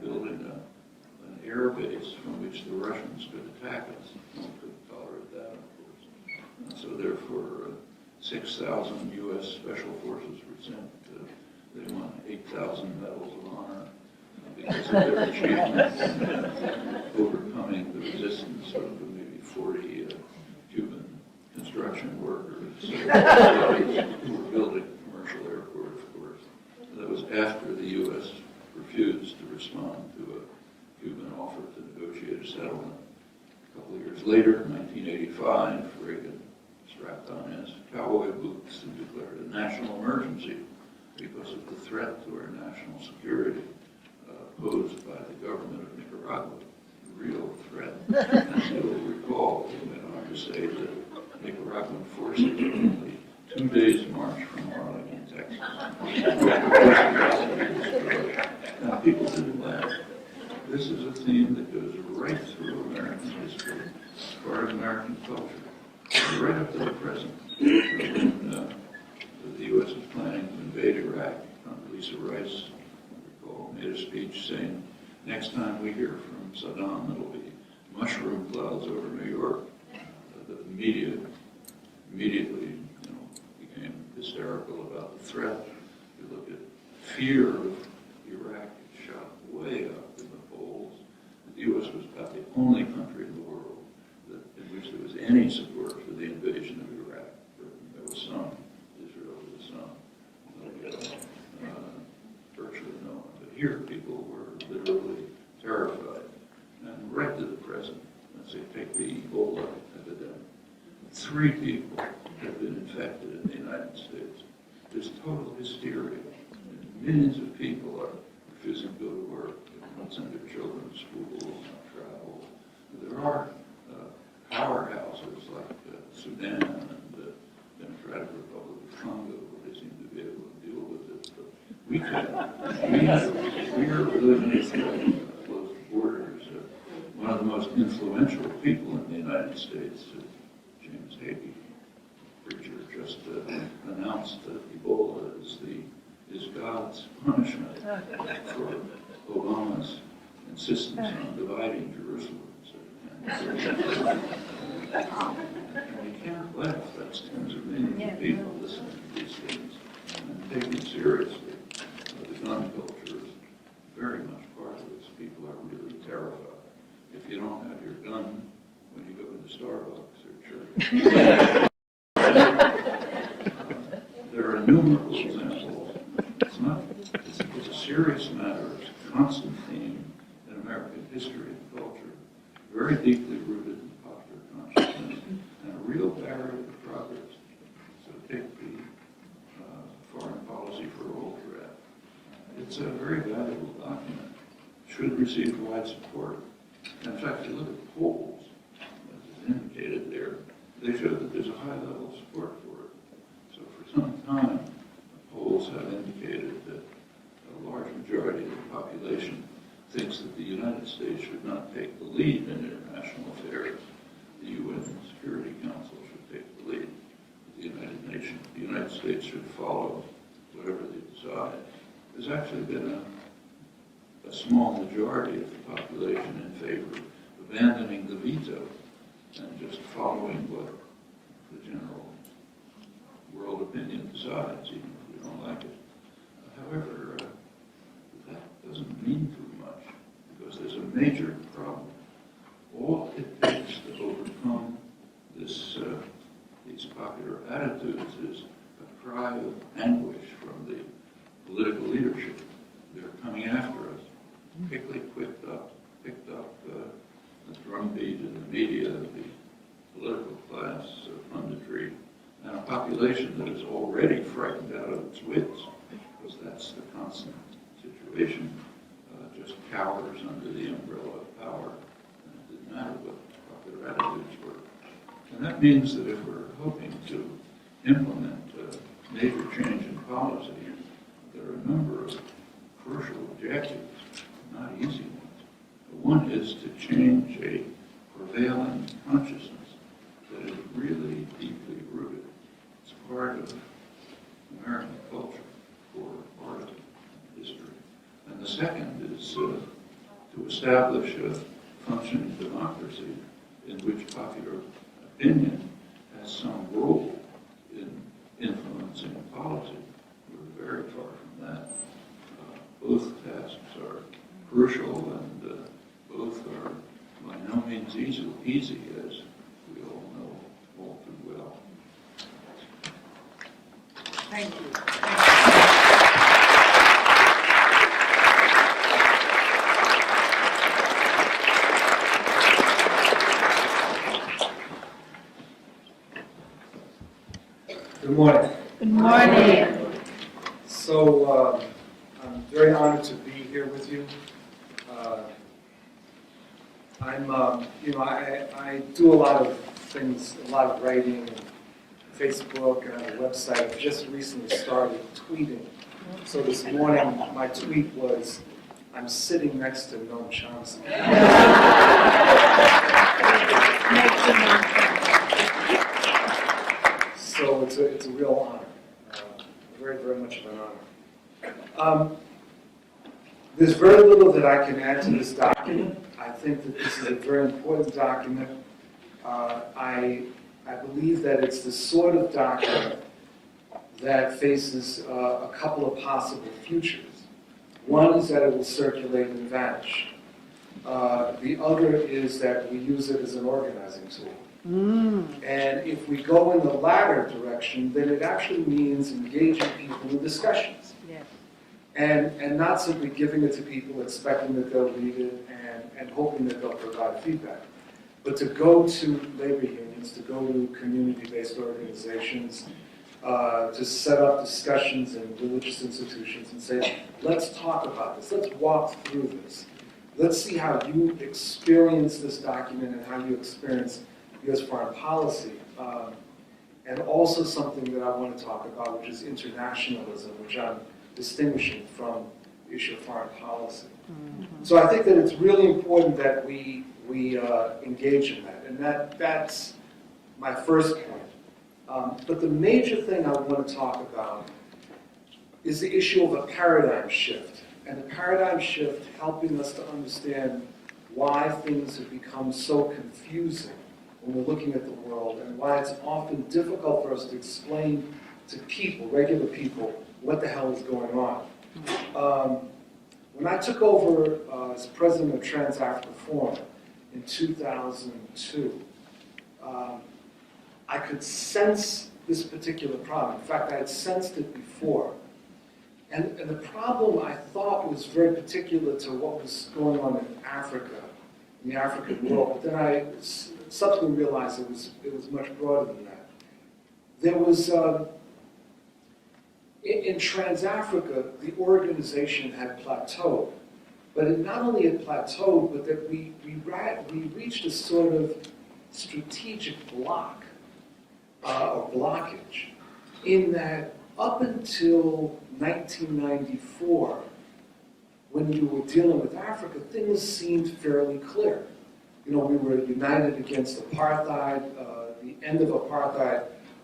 S5: building an air base from which the Russians could attack us. No one could tolerate that, of course. And so therefore, 6,000 U.S. Special Forces were sent. They won 8,000 medals of honor because of their achievement in overcoming the resistance of maybe 40 Cuban construction workers who were building a commercial airport, of course. That was after the U.S. refused to respond to a Cuban offer to negotiate a settlement. A couple of years later, in 1985, Reagan strapped on his cowboy boots and declared a national emergency because of the threat to our national security posed by the government of Nicaragua. A real threat. And you'll recall, he went on to say that Nicaraguan forces are only 2 days' march from Arlington, Texas. Now, people didn't laugh. This is a theme that goes right through American history, part of American culture, right up to the present. When the U.S. was planning to invade Iraq, Lisa Rice, I recall, made a speech saying, next time we hear from Saddam, it'll be mushroom clouds over New York. The media immediately became hysterical about the threat. You look at fear of Iraq, it shot way up in the polls. The U.S. was about the only country in the world in which there was any support for the invasion of Iraq. There was some. Israel was some. Virtually no one. But here people were literally terrified. And right to the present, let's say take the Ebola epidemic. 3 people have been infected in the United States. There's total hysteria. And millions of people are refusing to go to work, they won't send their children to school, not travel. There are powerhouses like Sudan and the Democratic Republic of Congo where they seem to be able to deal with it. But we can't. We are living in closed borders. One of the most influential people in the United States, James Hagee, preacher, just announced that Ebola is God's punishment for Obama's insistence on dividing Jerusalem. And we can't laugh. That's tens of millions of people listening to these things and taking it seriously. The gun culture is very much part of this. People are really terrified. If you don't have your gun when you go to Starbucks or church. There are innumerable examples. It's a serious matter. It's a constant theme in American history and culture, very deeply rooted in popular real barrier to progress. So take the Foreign Policy for All draft. It's a very valuable document, should receive wide support. In fact, if you look at the polls, as is indicated there, they show that there's a high level of support for it. So for some time, the polls have indicated that a large majority of the population thinks that the United States should not take the lead in international affairs. The UN Security Council should take the lead. The United Nations, the United States should follow whatever they decide. There's actually been a small majority of the population in favor of abandoning the veto and just following what the general world opinion decides, even if we don't like it. However, that doesn't mean too much, because there's a major problem. All it takes to overcome these popular attitudes is a cry of anguish from the political leadership. They're coming after us. Quickly picked up the drumbeat in the media, the political class, punditry, and a population that is already frightened out of its wits, because that's the constant situation, just cowers under the umbrella of power. And it didn't matter what popular attitudes were. And that means that if we're hoping to implement major change in policy, there are a number of crucial objectives, not easy ones. One is to change a prevailing consciousness that is really deeply rooted. It's part of American culture, or part of history. And the second is to establish a functioning democracy in which popular opinion has some role in influencing policy. We're very far from that. Both tasks are crucial, and both are by no means easy, as we all know all too well.
S7: Thank you.
S8: Good morning.
S6: Good morning.
S8: So I'm very honored to be here with you. I do a lot of things, a lot of writing, and Facebook, and a website. I've just recently started tweeting. So this morning, my tweet was, I'm sitting next to Noam Chomsky. So it's a real honor, very, very much of an honor. There's very little that I can add to this document. I think that this is a very important document. I believe that it's the sort of document that faces a couple of possible futures. One is that it will circulate and vanish. The other is that we use it as an organizing tool. And if we go in the latter direction, then it actually means engaging people in discussions.
S6: Yes.
S8: And not simply giving it to people, expecting that they'll read it and hoping that they'll provide feedback. But to go to labor unions, to go to community-based organizations, to set up discussions in religious institutions and say, let's talk about this, let's walk through this. Let's see how you experience this document and how you experience U.S. foreign policy. And also something that I want to talk about, which is internationalism, which I'm distinguishing from the issue of foreign policy. So I think that it's really important that we engage in that, and that's my first point. But the major thing I want to talk about is the issue of a paradigm shift, and the paradigm shift helping us to understand why things have become so confusing when we're looking at the world, and why it's often difficult for us to explain to people, regular people, what the hell is going on. When I took over as president of Trans-Africa Forum in 2002, I could sense this particular problem. In fact, I had sensed it before. And the problem I thought was very particular to what was going on in Africa, in the African world. But then I subsequently realized it was much broader than that. There was, in Trans-Africa, the organization had plateaued. But it not only had plateaued, but that we reached a sort of strategic block, or blockage, in that up until 1994, when you were dealing with Africa, things seemed fairly clear. You know, we were united against apartheid. The end of apartheid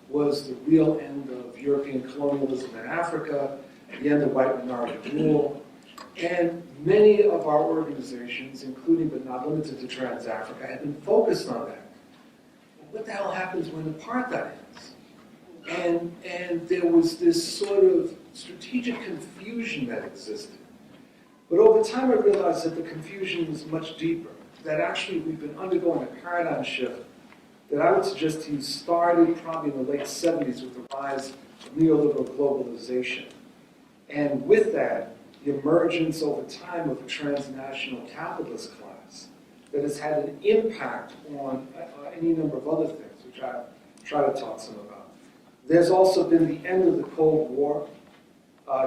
S8: was the real end of European colonialism in Africa, the end of white minority rule. And many of our organizations, including but not limited to Trans-Africa, had been focused on that. What the hell happens when apartheid ends? And there was this sort of strategic confusion that existed. But over time I realized that the confusion was much deeper, that actually we've been undergoing a paradigm shift that I would suggest to you started probably in the late 70s with the rise of neoliberal globalization. And with that, the emergence over time of a transnational capitalist class that has had an impact on any number of other things, which I try to talk some about. There's also been the end of the Cold War,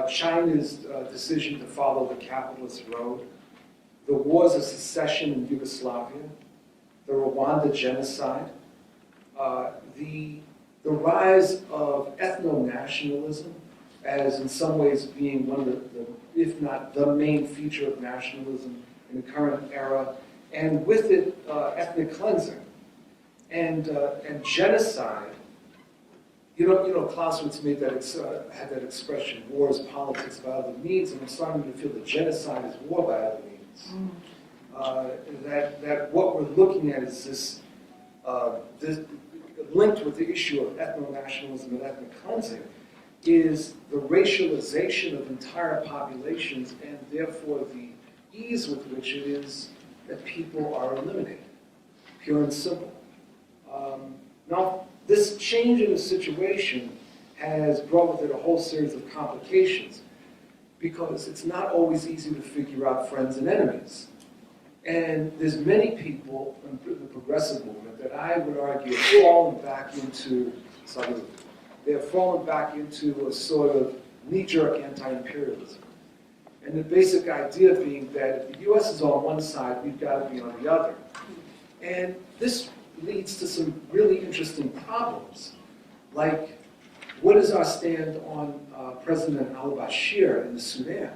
S8: China's decision to follow the capitalist road, the wars of secession in Yugoslavia, the Rwanda genocide, the rise of ethno-nationalism as in some ways being one of the, if not the main feature of nationalism in the current era, and with it, ethnic cleansing and genocide. You know, Clausewitz made that had that expression: "War is politics by other means," and I'm starting to feel that genocide is war by other means. That what we're looking at is this linked with the issue of ethno-nationalism and ethnic cleansing, is the racialization of entire populations and therefore the ease with which it is that people are eliminated, pure and simple. Now, this change in the situation has brought with it a whole series of complications because it's not always easy to figure out friends and enemies. And there's many people in the progressive movement that I would argue have fallen back into, they've fallen back into a sort of knee-jerk anti-imperialism. And the basic idea being that if the U.S. is on one side, we've got to be on the other. And this leads to some really interesting problems, like what is our stand on President al-Bashir in the Sudan?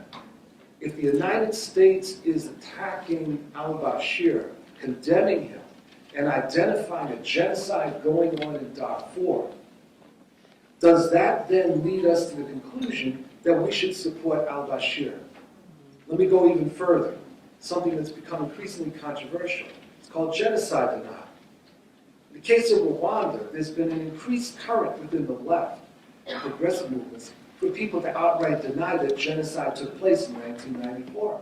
S8: If the United States is attacking al-Bashir, condemning him, and identifying a genocide going on in Darfur, does that then lead us to the conclusion that we should support al-Bashir? Let me go even further, something that's become increasingly controversial. It's called genocide denial. In the case of Rwanda, there's been an increased current within the left and progressive movements for people to outright deny that genocide took place in 1994.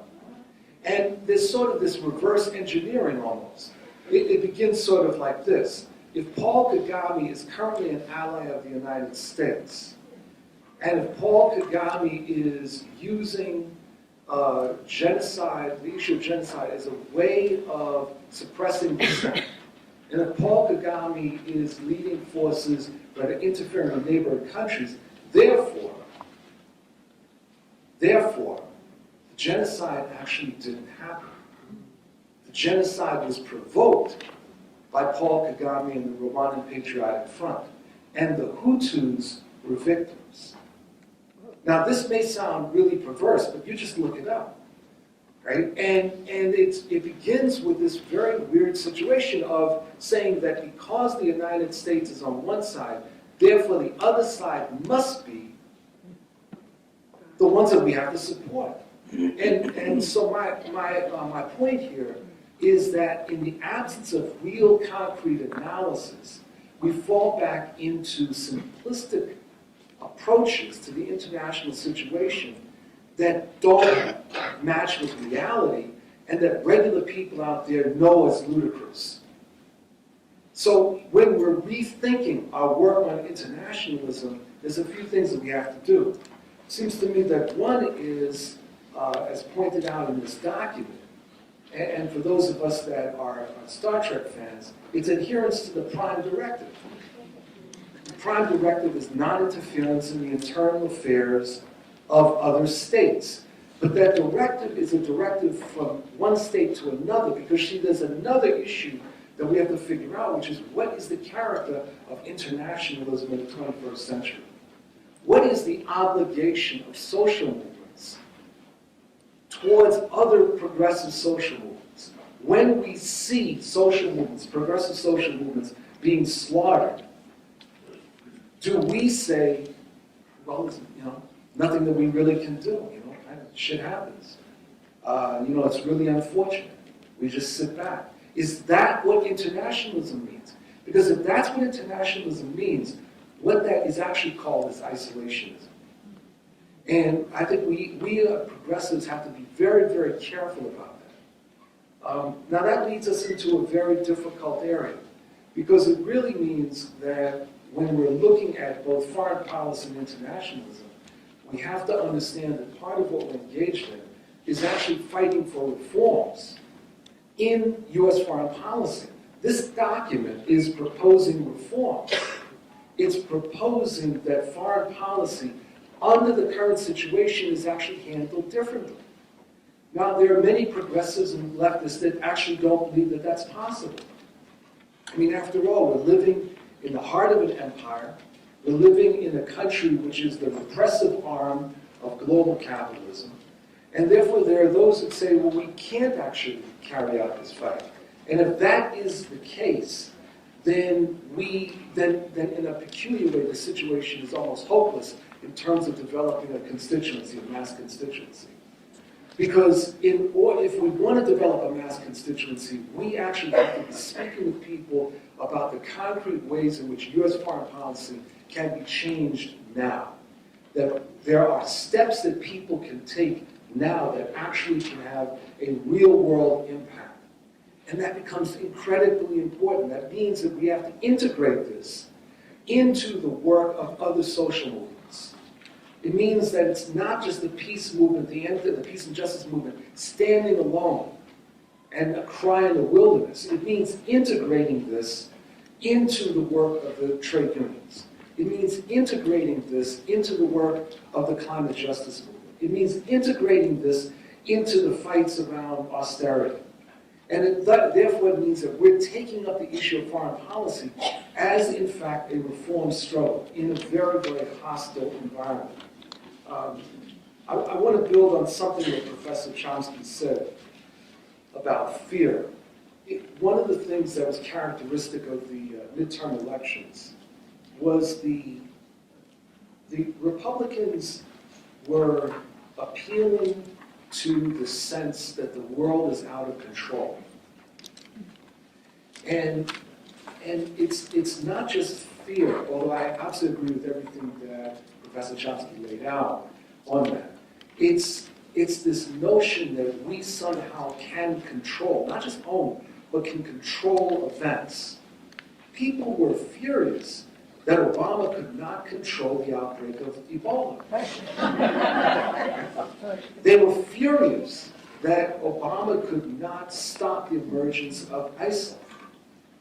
S8: And there's sort of this reverse engineering almost. It begins sort of like this. If Paul Kagame is currently an ally of the United States, and if Paul Kagame is using genocide, the issue of genocide, as a way of suppressing dissent, and if Paul Kagame is leading forces that are interfering with neighboring countries, therefore, the genocide actually didn't happen. The genocide was provoked by Paul Kagame and the Rwandan Patriotic Front, and the Hutus were victims. Now, this may sound really perverse, but you just look it up, right? And it begins with this very weird situation of saying that because the United States is on one side, therefore the other side must be the ones that we have to support. And so my point here is that in the absence of real concrete analysis, we fall back into simplistic approaches to the international situation that don't match with reality and that regular people out there know as ludicrous. So when we're rethinking our work on internationalism, there's a few things that we have to do. It seems to me that one is, as pointed out in this document, and for those of us that are Star Trek fans, it's adherence to the Prime Directive. The Prime Directive is non-interference in the internal affairs of other states. But that directive is a directive from one state to another because there's another issue that we have to figure out, which is what is the character of internationalism in the 21st century? What is the obligation of social movements towards other progressive social movements? When we see social movements, progressive social movements, being slaughtered, do we say, well, nothing that we really can do, shit happens. It's really unfortunate. We just sit back. Is that what internationalism means? Because if that's what internationalism means, what that is actually called is isolationism. And I think we progressives have to be very, very careful about that. Now that leads us into a very difficult area, because it really means that when we're looking at both foreign policy and internationalism, we have to understand that part of what we're engaged in is actually fighting for reforms in U.S. foreign policy. This document is proposing reforms. It's proposing that foreign policy under the current situation is actually handled differently. Now, there are many progressives and leftists that actually don't believe that that's possible. I mean, after all, we're living in the heart of an empire. We're living in a country which is the repressive arm of global capitalism. And therefore, there are those that say, well, we can't actually carry out this fight. And if that is the case, then in a peculiar way, the situation is almost hopeless in terms of developing a constituency, a mass constituency. Because if we want to develop a mass constituency, we actually have to be speaking with people about the concrete ways in which U.S. foreign policy can be changed now. That there are steps that people can take now that actually can have a real-world impact. And that becomes incredibly important. That means that we have to integrate this into the work of other social movements. It means that it's not just the peace movement, the peace and justice movement, standing alone and a cry in the wilderness. It means integrating this into the work of the trade unions. It means integrating this into the work of the climate justice movement. It means integrating this into the fights around austerity. And therefore it means that we're taking up the issue of foreign policy as, in fact, a reform struggle in a very, very hostile environment. I want to build on something that Professor Chomsky said about fear. One of the things that was characteristic of the midterm elections was the Republicans were appealing to the sense that the world is out of control. And it's not just fear, although I absolutely agree with everything that Professor Chomsky laid out on that. It's this notion that we somehow can control, not just own, but can control events. People were furious that Obama could not control the outbreak of Ebola. They were furious that Obama could not stop the emergence of ISIL.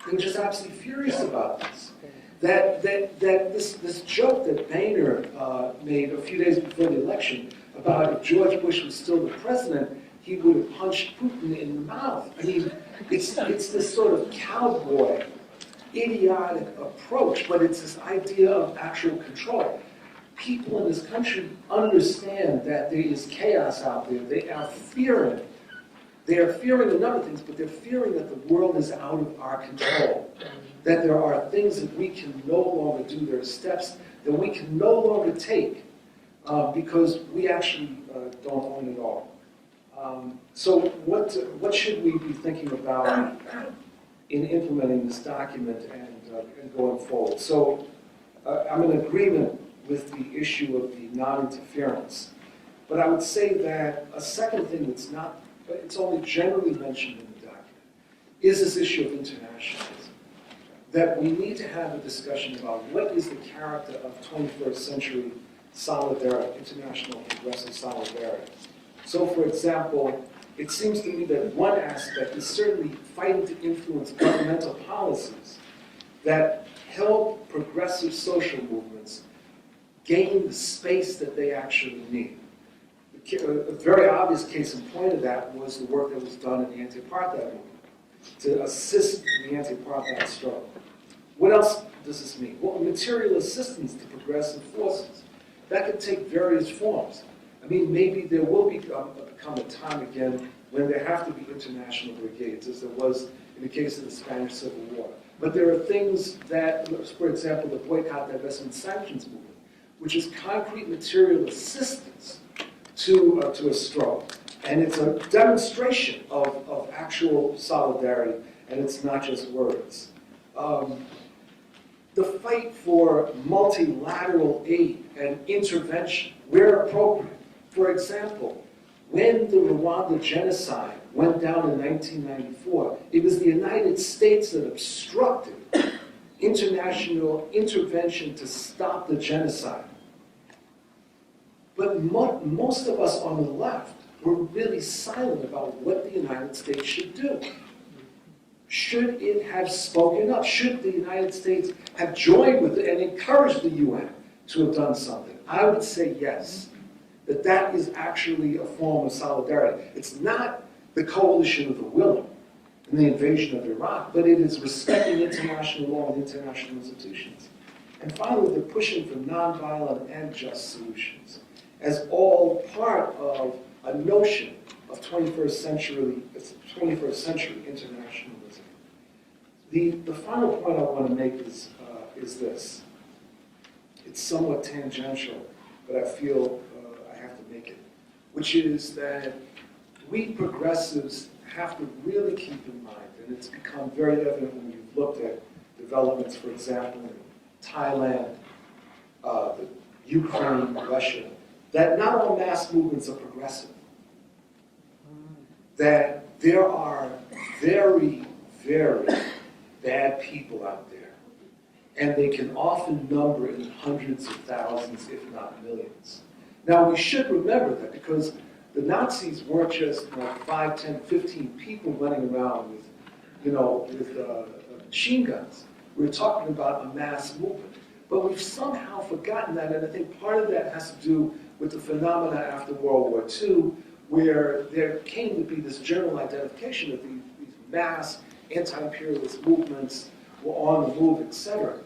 S8: They were just absolutely furious about this. That this joke that Boehner made a few days before the election about if George Bush was still the president, he would have punched Putin in the mouth. I mean, it's this sort of cowboy, idiotic approach, but it's this idea of actual control. People in this country understand that there is chaos out there. They are fearing. They are fearing a number of things, but they're fearing that the world is out of our control. That there are things that we can no longer do. There are steps that we can no longer take because we actually don't own it all. So what should we be thinking about in implementing this document and going forward? So I'm in agreement with the issue of the non-interference. But I would say that a second thing that's not, it's only generally mentioned in the document, is this issue of internationalism. That we need to have a discussion about what is the character of 21st century solidarity, international progressive solidarity. So, for example, it seems to me that one aspect is certainly fighting to influence governmental policies that help progressive social movements gain the space that they actually need. A very obvious case in point of that was the work that was done in the anti-apartheid movement to assist in the anti-apartheid struggle. What else does this mean? Well, material assistance to progressive forces. That could take various forms. I mean, maybe there will become a time again when there have to be international brigades, as there was in the case of the Spanish Civil War. But there are things that, for example, the boycott, divestment, sanctions movement, which is concrete material assistance to a struggle. And it's a demonstration of actual solidarity, and it's not just words. The fight for multilateral aid and intervention, where appropriate. For example, when the Rwanda genocide went down in 1994, it was the United States that obstructed international intervention to stop the genocide. But most of us on the left were really silent about what the United States should do. Should it have spoken up? Should the United States have joined with it and encouraged the UN to have done something? I would say yes, that is actually a form of solidarity. It's not the coalition of the willing in the invasion of Iraq, but it is respecting international law and international institutions. And finally, they're pushing for nonviolent and just solutions as all part of a notion of 21st century internationalism. The final point I want to make is this. It's somewhat tangential, but I feel I have to make it, which is that we progressives have to really keep in mind, and it's become very evident when you've looked at developments, for example, in Thailand, the Ukraine, Russia, that not all mass movements are progressive. That there are very, very bad people out there. And they can often number in hundreds of thousands, if not millions. Now, we should remember that because the Nazis weren't just 5, 10, 15 people running around with machine guns. We were talking about a mass movement. But we've somehow forgotten that, and I think part of that has to do with the phenomena after World War II, where there came to be this general identification of these mass anti-imperialist movements were on the move, etc.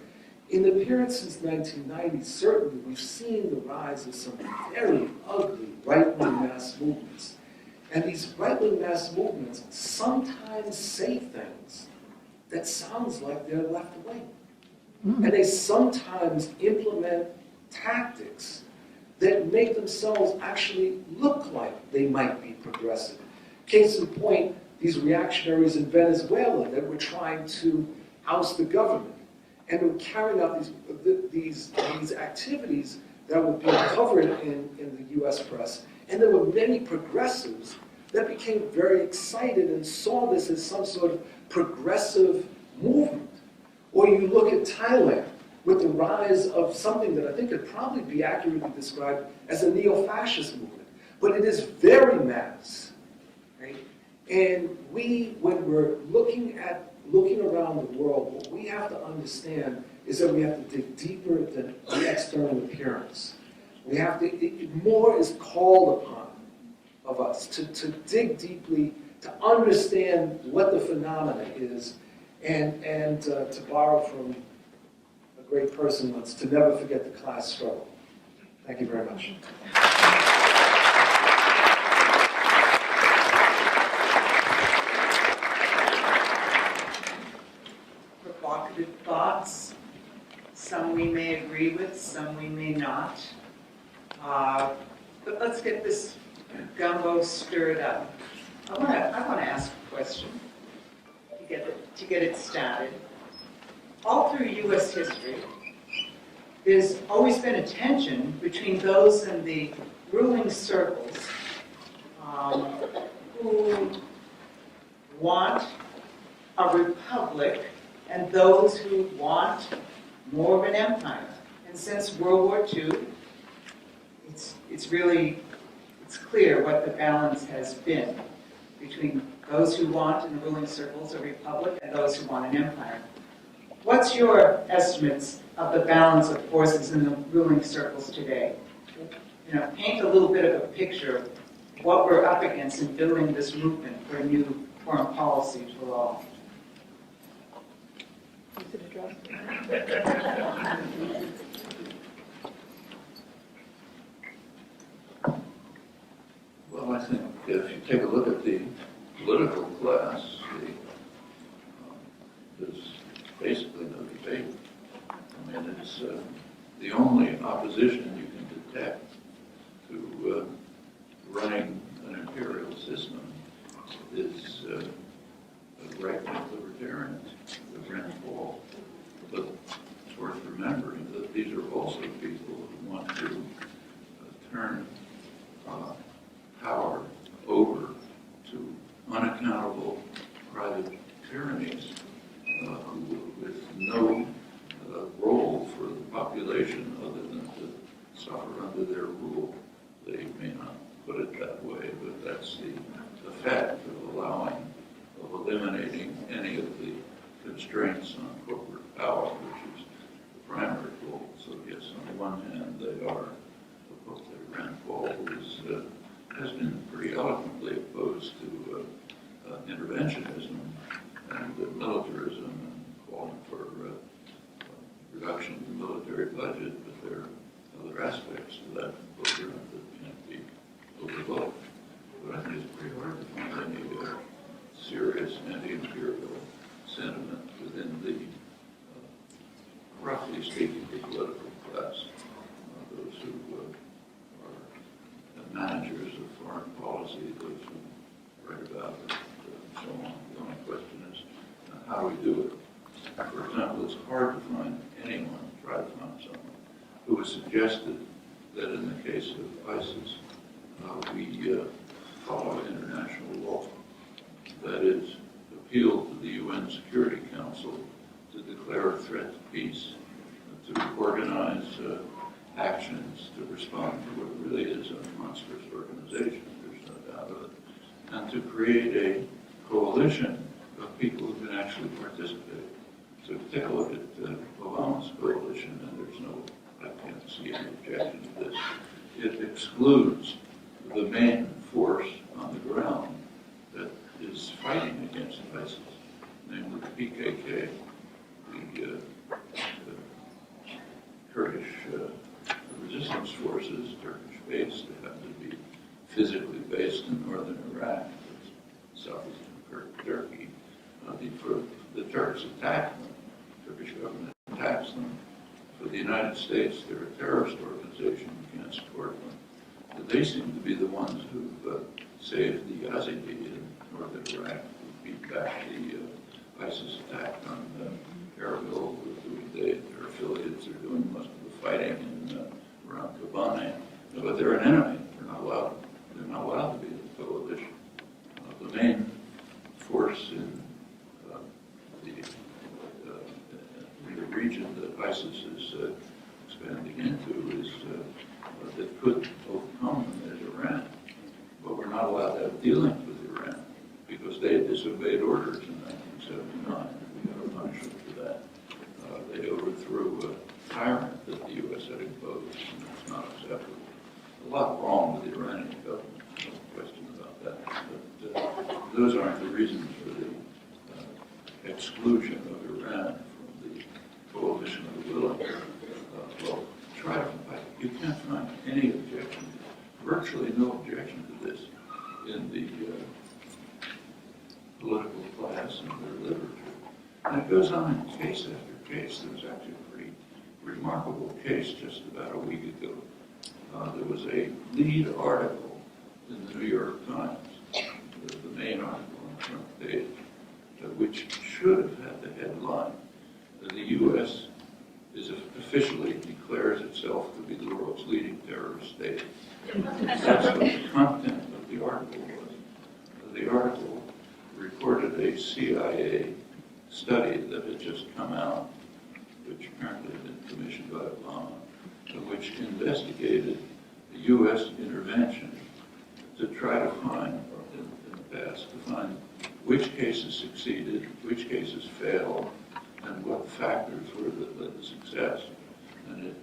S8: In the period since 1990, certainly we've seen the rise of some very ugly right-wing mass movements. And these right-wing mass movements sometimes say things that sounds like they're left-wing. And they sometimes implement tactics that make themselves actually look like they might be progressive. Case in point, these reactionaries in Venezuela that were trying to oust the government and were carrying out these activities that were being covered in the US press. And there were many progressives that became very excited and saw this as some sort of progressive movement. Or you look at Thailand with the rise of something that I think could probably be accurately described as a neo-fascist movement. But it is very mass. Right? And when we're looking around the world, what we have to understand is that we have to dig deeper than the external appearance. We have to, more is called upon of us to dig deeply, to understand what the phenomena is, and to borrow from a great person once, to never forget the class struggle. Thank you very much.
S7: Provocative thoughts. Some we may agree with, some we may not. But let's get this gumbo stirred up. I want to ask a question to get it started. All through U.S. history, there's always been a tension between those in the ruling circles who want a republic and those who want more of an empire. And since World War II, it's clear what the balance has been. between those who want in the ruling circles a republic and those who want an empire. What's your estimates of the balance of forces in the ruling circles today? Paint a little bit of a picture of what we're up against in building this movement for a new foreign policy for all.
S5: Well, I think if you take a look at the political class, there's basically no debate. I mean, it's the only opposition you can detect to running an imperial system is right-wing libertarians, the Rand Paul. But it's worth remembering that these are also people who want to turn power over to unaccountable private tyrannies with no role for the population other than to suffer under their rule. They may not put it that way, but that's the effect of eliminating any of the constraints on corporate power, which is the primary goal. So yes, on the one hand, they are opposed to Rand Paul, who has been pretty eloquently opposed to interventionism and militarism and calling for reduction in the military budget, but there are other aspects to that program that can't be overlooked. But I think it's pretty hard to find any serious anti-imperial sentiment within the, roughly speaking, the political class. Those who are managers of foreign policy, those who write about it, and so on. The only question is, how do we do it? For example, it's hard to find anyone, try to find someone, who has suggested that in the case of ISIS, we follow international law. That is, appeal to the UN Security Council to declare a threat to peace, to organize actions to respond to what really is a monstrous organization, there's no doubt of it, and to create a coalition of people who can actually participate. So take a look at Obama's coalition, and I can't see any objection to this. It excludes the main force on the ground that is fighting against ISIS, namely the PKK, the Kurdish resistance forces, Turkish-based. They have to be physically based in northern Iraq, southeastern Turkey. The Turks attack them, the Turkish government attacks them. For the United States, they're a terrorist organization, you can't support them. But they seem to be the ones who've saved the Yazidi in northern Iraq, who beat back the ISIS attack on Erbil. Their affiliates are doing most of the fighting around Kobane. But they're an enemy. They're not allowed to be in the coalition. The main force in the region that ISIS is expanding into is that could overcome them is Iran. But we're not allowed to have dealings with Iran because they disobeyed orders in 1979. We got to punish them for that. They overthrew a tyrant that the U.S. had imposed, and it's not acceptable. A lot wrong with the Iranian government, no question about that. But those aren't the reasons for the exclusion of Iran from the coalition of the willing. Well, try to fight. You can't find any objection, virtually no objection to this in the political class and their literature. And it goes on in case after case. There was actually a pretty remarkable case just about a week ago. There was a lead article in the New York Times, the main article on the front page, which should have had the headline that the U.S. officially declares itself to be the world's leading terrorist state. That's what the content of the article was. The article reported a CIA study that had just come out, which apparently had been commissioned by Obama, which investigated the U.S. intervention to try to find, in the past, to find which cases succeeded, which cases failed, and what factors were that led to success. And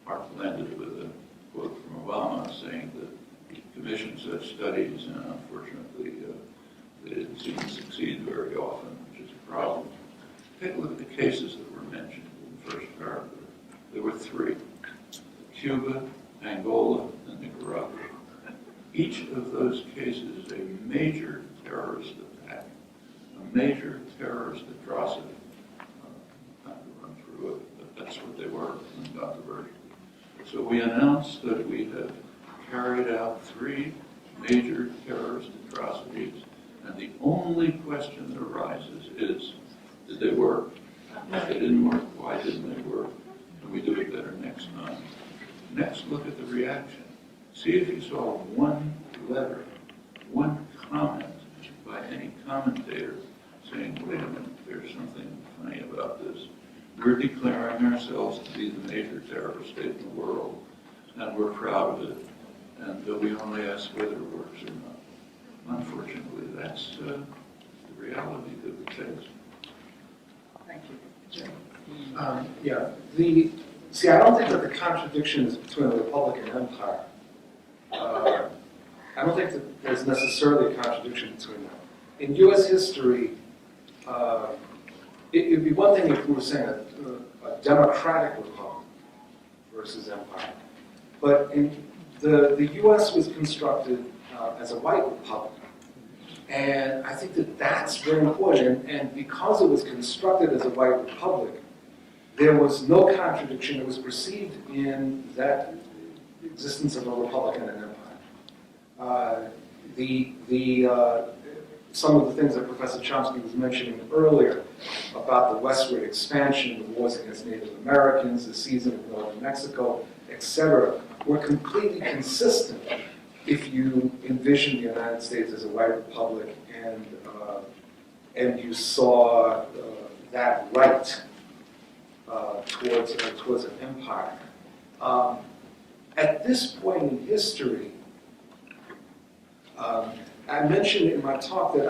S5: Mark blended with a quote from Obama saying that he commissioned such studies, and unfortunately, they didn't seem to succeed very often, which is a problem. Take a look at the cases that were mentioned in the first paragraph. There were three: Cuba, Angola, and Nicaragua. Each of those cases is a major terrorist attack, a major terrorist atrocity. Not to run through it, but that's what they were, uncontroversially. So we announced that we have carried out 3 major terrorist atrocities, and the only question that arises is, did they work? If they didn't work, why didn't they work? Can we do it better next time? Next, look at the reaction. See if you saw one letter, one comment by any commentator saying, wait a minute, there's something funny about this. We're declaring ourselves to be the major terrorist state in the world, and we're proud of it, and we only ask whether it works or not. Unfortunately, that's the reality that we face.
S7: Thank you.
S8: See, I don't think that the contradiction is between a republic and empire. I don't think that there's necessarily a contradiction between them. In U.S. history, it would be one thing if we were saying a democratic republic versus empire. But the U.S. was constructed as a white republic. And I think that that's very important. And because it was constructed as a white republic, there was no contradiction. It was perceived in that existence of a republic and an empire. Some of the things that Professor Chomsky was mentioning earlier about the westward expansion, the wars against Native Americans, the season of northern Mexico, etc., were completely consistent if you envision the United States as a white republic and you saw that right towards an empire. At this point in history, I mentioned in my talk that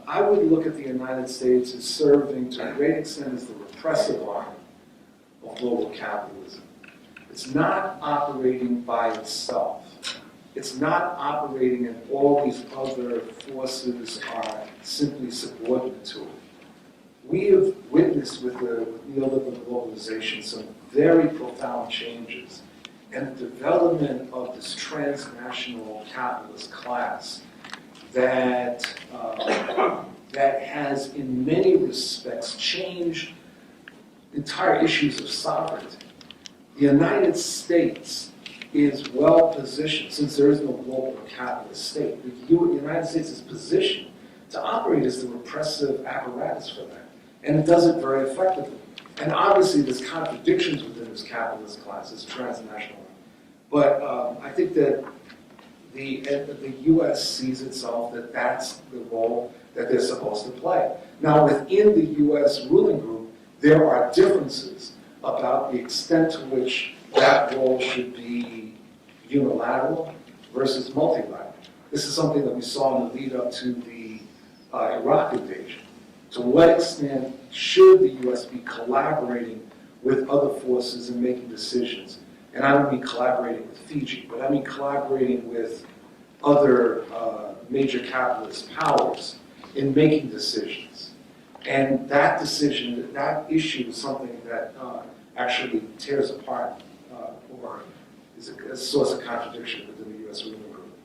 S8: I would look at the United States as serving to a great extent as the repressive arm of global capitalism. It's not operating by itself. It's not operating and all these other forces are simply subordinate to it. We have witnessed with neoliberal globalization some very profound changes and the development of this transnational capitalist class that has in many respects changed entire issues of sovereignty. The United States is well positioned, since there is no global capitalist state, the United States is positioned to operate as the repressive apparatus for that. And it does it very effectively. And obviously there's contradictions within this capitalist class, this transnational. But I think that the U.S. sees itself that that's the role that they're supposed to play. Now within the U.S. ruling group, there are differences about the extent to which that role should be unilateral versus multilateral. This is something that we saw in the lead up to the Iraq invasion. To what extent should the U.S. be collaborating with other forces and making decisions? And I don't mean collaborating with Fiji, but I mean collaborating with other major capitalist powers in making decisions. And that decision, that issue is something that actually tears apart or is a source of contradiction within the U.S. ruling group.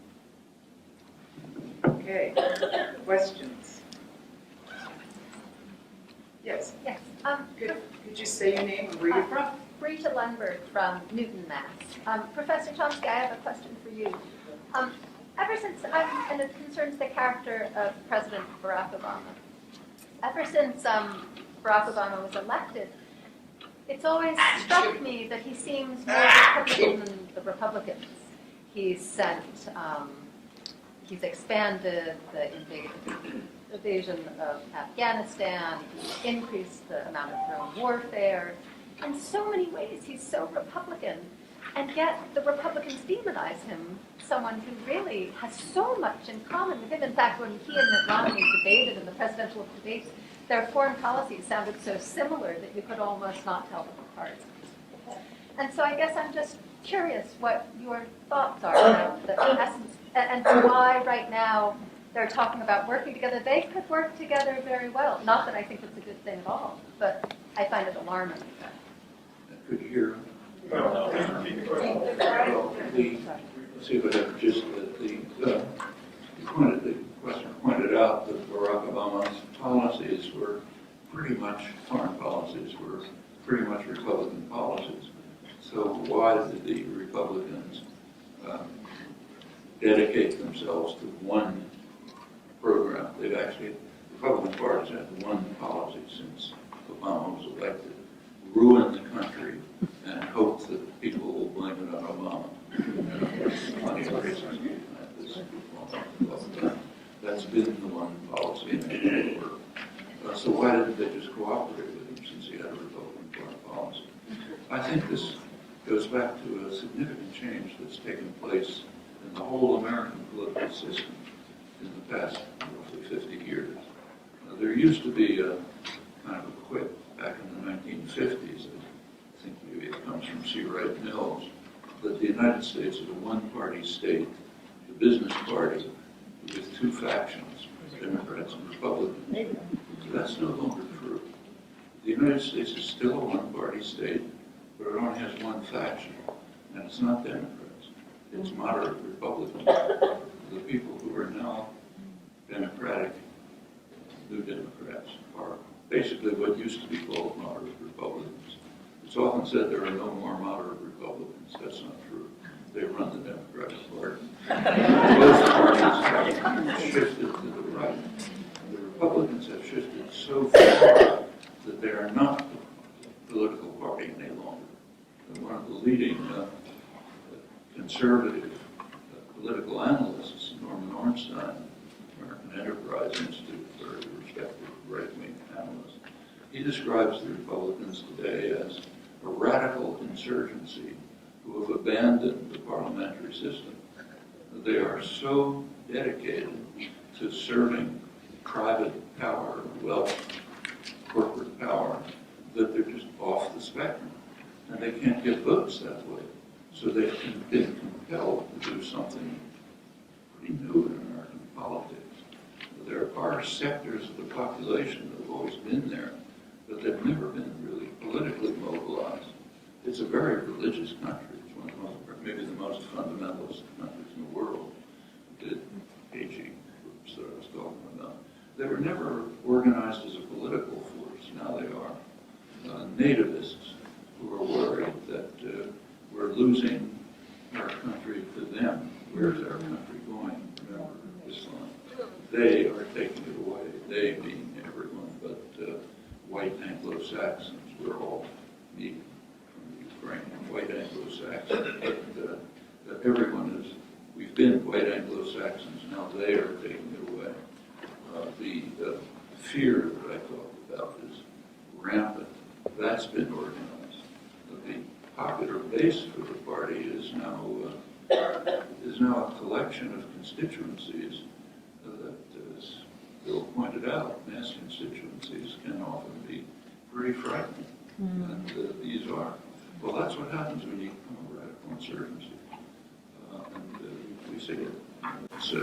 S7: Okay, questions? Yes.
S6: Yes.
S7: Could you say your name and where you're from?
S6: Rita Lundberg from Newton, Mass. Professor Chomsky, I have a question for you. Ever since, and it concerns the character of President Barack Obama. Ever since Barack Obama was elected, it's always struck me that he seems more Republican than the Republicans. He's expanded the invasion of Afghanistan, he's increased the amount of drone warfare. In so many ways, he's so Republican. and yet the Republicans demonize him, someone who really has so much in common with him. In fact, when he and Mitt Romney debated in the presidential debates, their foreign policies sounded so similar that you could almost not tell them apart. And so I guess I'm just curious what your thoughts are about the essence, and why right now they're talking about working together. They could work together very well. Not that I think it's a good thing at all, but I find it alarming.
S5: Could you hear? Let's see what I've just, the question pointed out that Barack Obama's policies were pretty much, foreign policies were pretty much Republican policies. So why did the Republicans dedicate themselves to one program? They've actually, the Republican Party's had one policy since Obama was elected: ruin the country and hope that people will blame it on Obama. Plenty of reasons behind this. That's been the one policy in the work. So why didn't they just cooperate with him since he had a Republican foreign policy? I think this goes back to a significant change that's taken place in the whole American political system in the past roughly 50 years. There used to be a kind of a quip back in the 1950s. I think maybe it comes from C. Wright Mills, that the United States is a one-party state, the business party, with two factions, Democrats and Republicans. So that's no longer true. The United States is still a one-party state, but it only has one faction, and it's not Democrats. It's moderate Republicans. The people who are now Democratic, New Democrats, are basically what used to be called moderate Republicans. It's often said there are no more moderate Republicans. That's not true. They run the Democratic Party. Both parties have shifted to the right. The Republicans have shifted so far that they are not a political party any longer. And one of the leading conservative political analysts, Norman Ornstein, American Enterprise Institute, very respected right-wing analyst, he describes the Republicans today as a radical insurgency who have abandoned the parliamentary system. They are so dedicated to serving private power, wealth, corporate power, that they're just off the spectrum. And they can't get votes that way. So they've been compelled to do something pretty new in American politics. There are sectors of the population that have always been there, but they've never been really politically mobilized. It's a very religious country. It's one of the most, maybe the most fundamentalist countries in the world. The AG groups that I was talking about. They were never organized as a political force. Now they are. Nativists who are worried that we're losing our country to them. Where's our country going? Remember Islam. They are taking it away. They being everyone but white Anglo-Saxons. We're all me from Ukraine, white Anglo-Saxons. But everyone is, we've been white Anglo-Saxons, now they are taking it away. The fear that I talked about is rampant. That's been organized. The popular base for the party is now a collection of constituencies that, as Bill pointed out, mass constituencies can often be pretty frightening. And these are. Well, that's what happens when you become a radical insurgency. We see it. So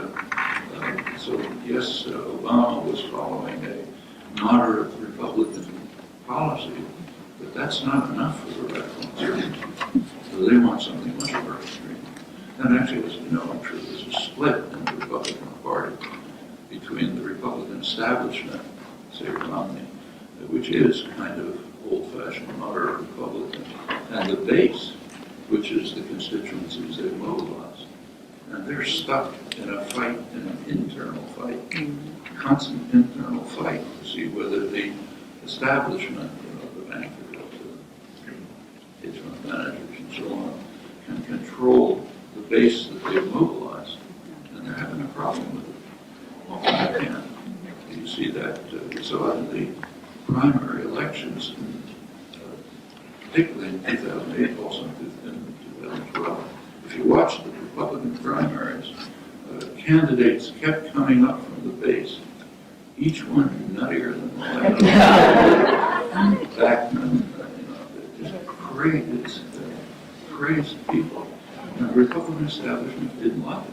S5: yes, Obama was following a moderate Republican policy, but that's not enough for the radical insurgency. So they want something much more extreme. And actually, as you know, I'm sure there's a split in the Republican Party between the Republican establishment, say Romney, which is kind of old-fashioned moderate Republican, and the base, which is the constituencies they've mobilized. And they're stuck in a fight, in an internal fight, constant internal fight to see whether the establishment, the bankers, the hedge fund managers, and so on, can control the base that they've mobilized. And they're having a problem with it. Often they can. You see that. So in the primary elections, particularly in 2008, also in 2012, candidates kept coming up from the base, each one nuttier than the last. Backman, just crazy people. And the Republican establishment didn't like it.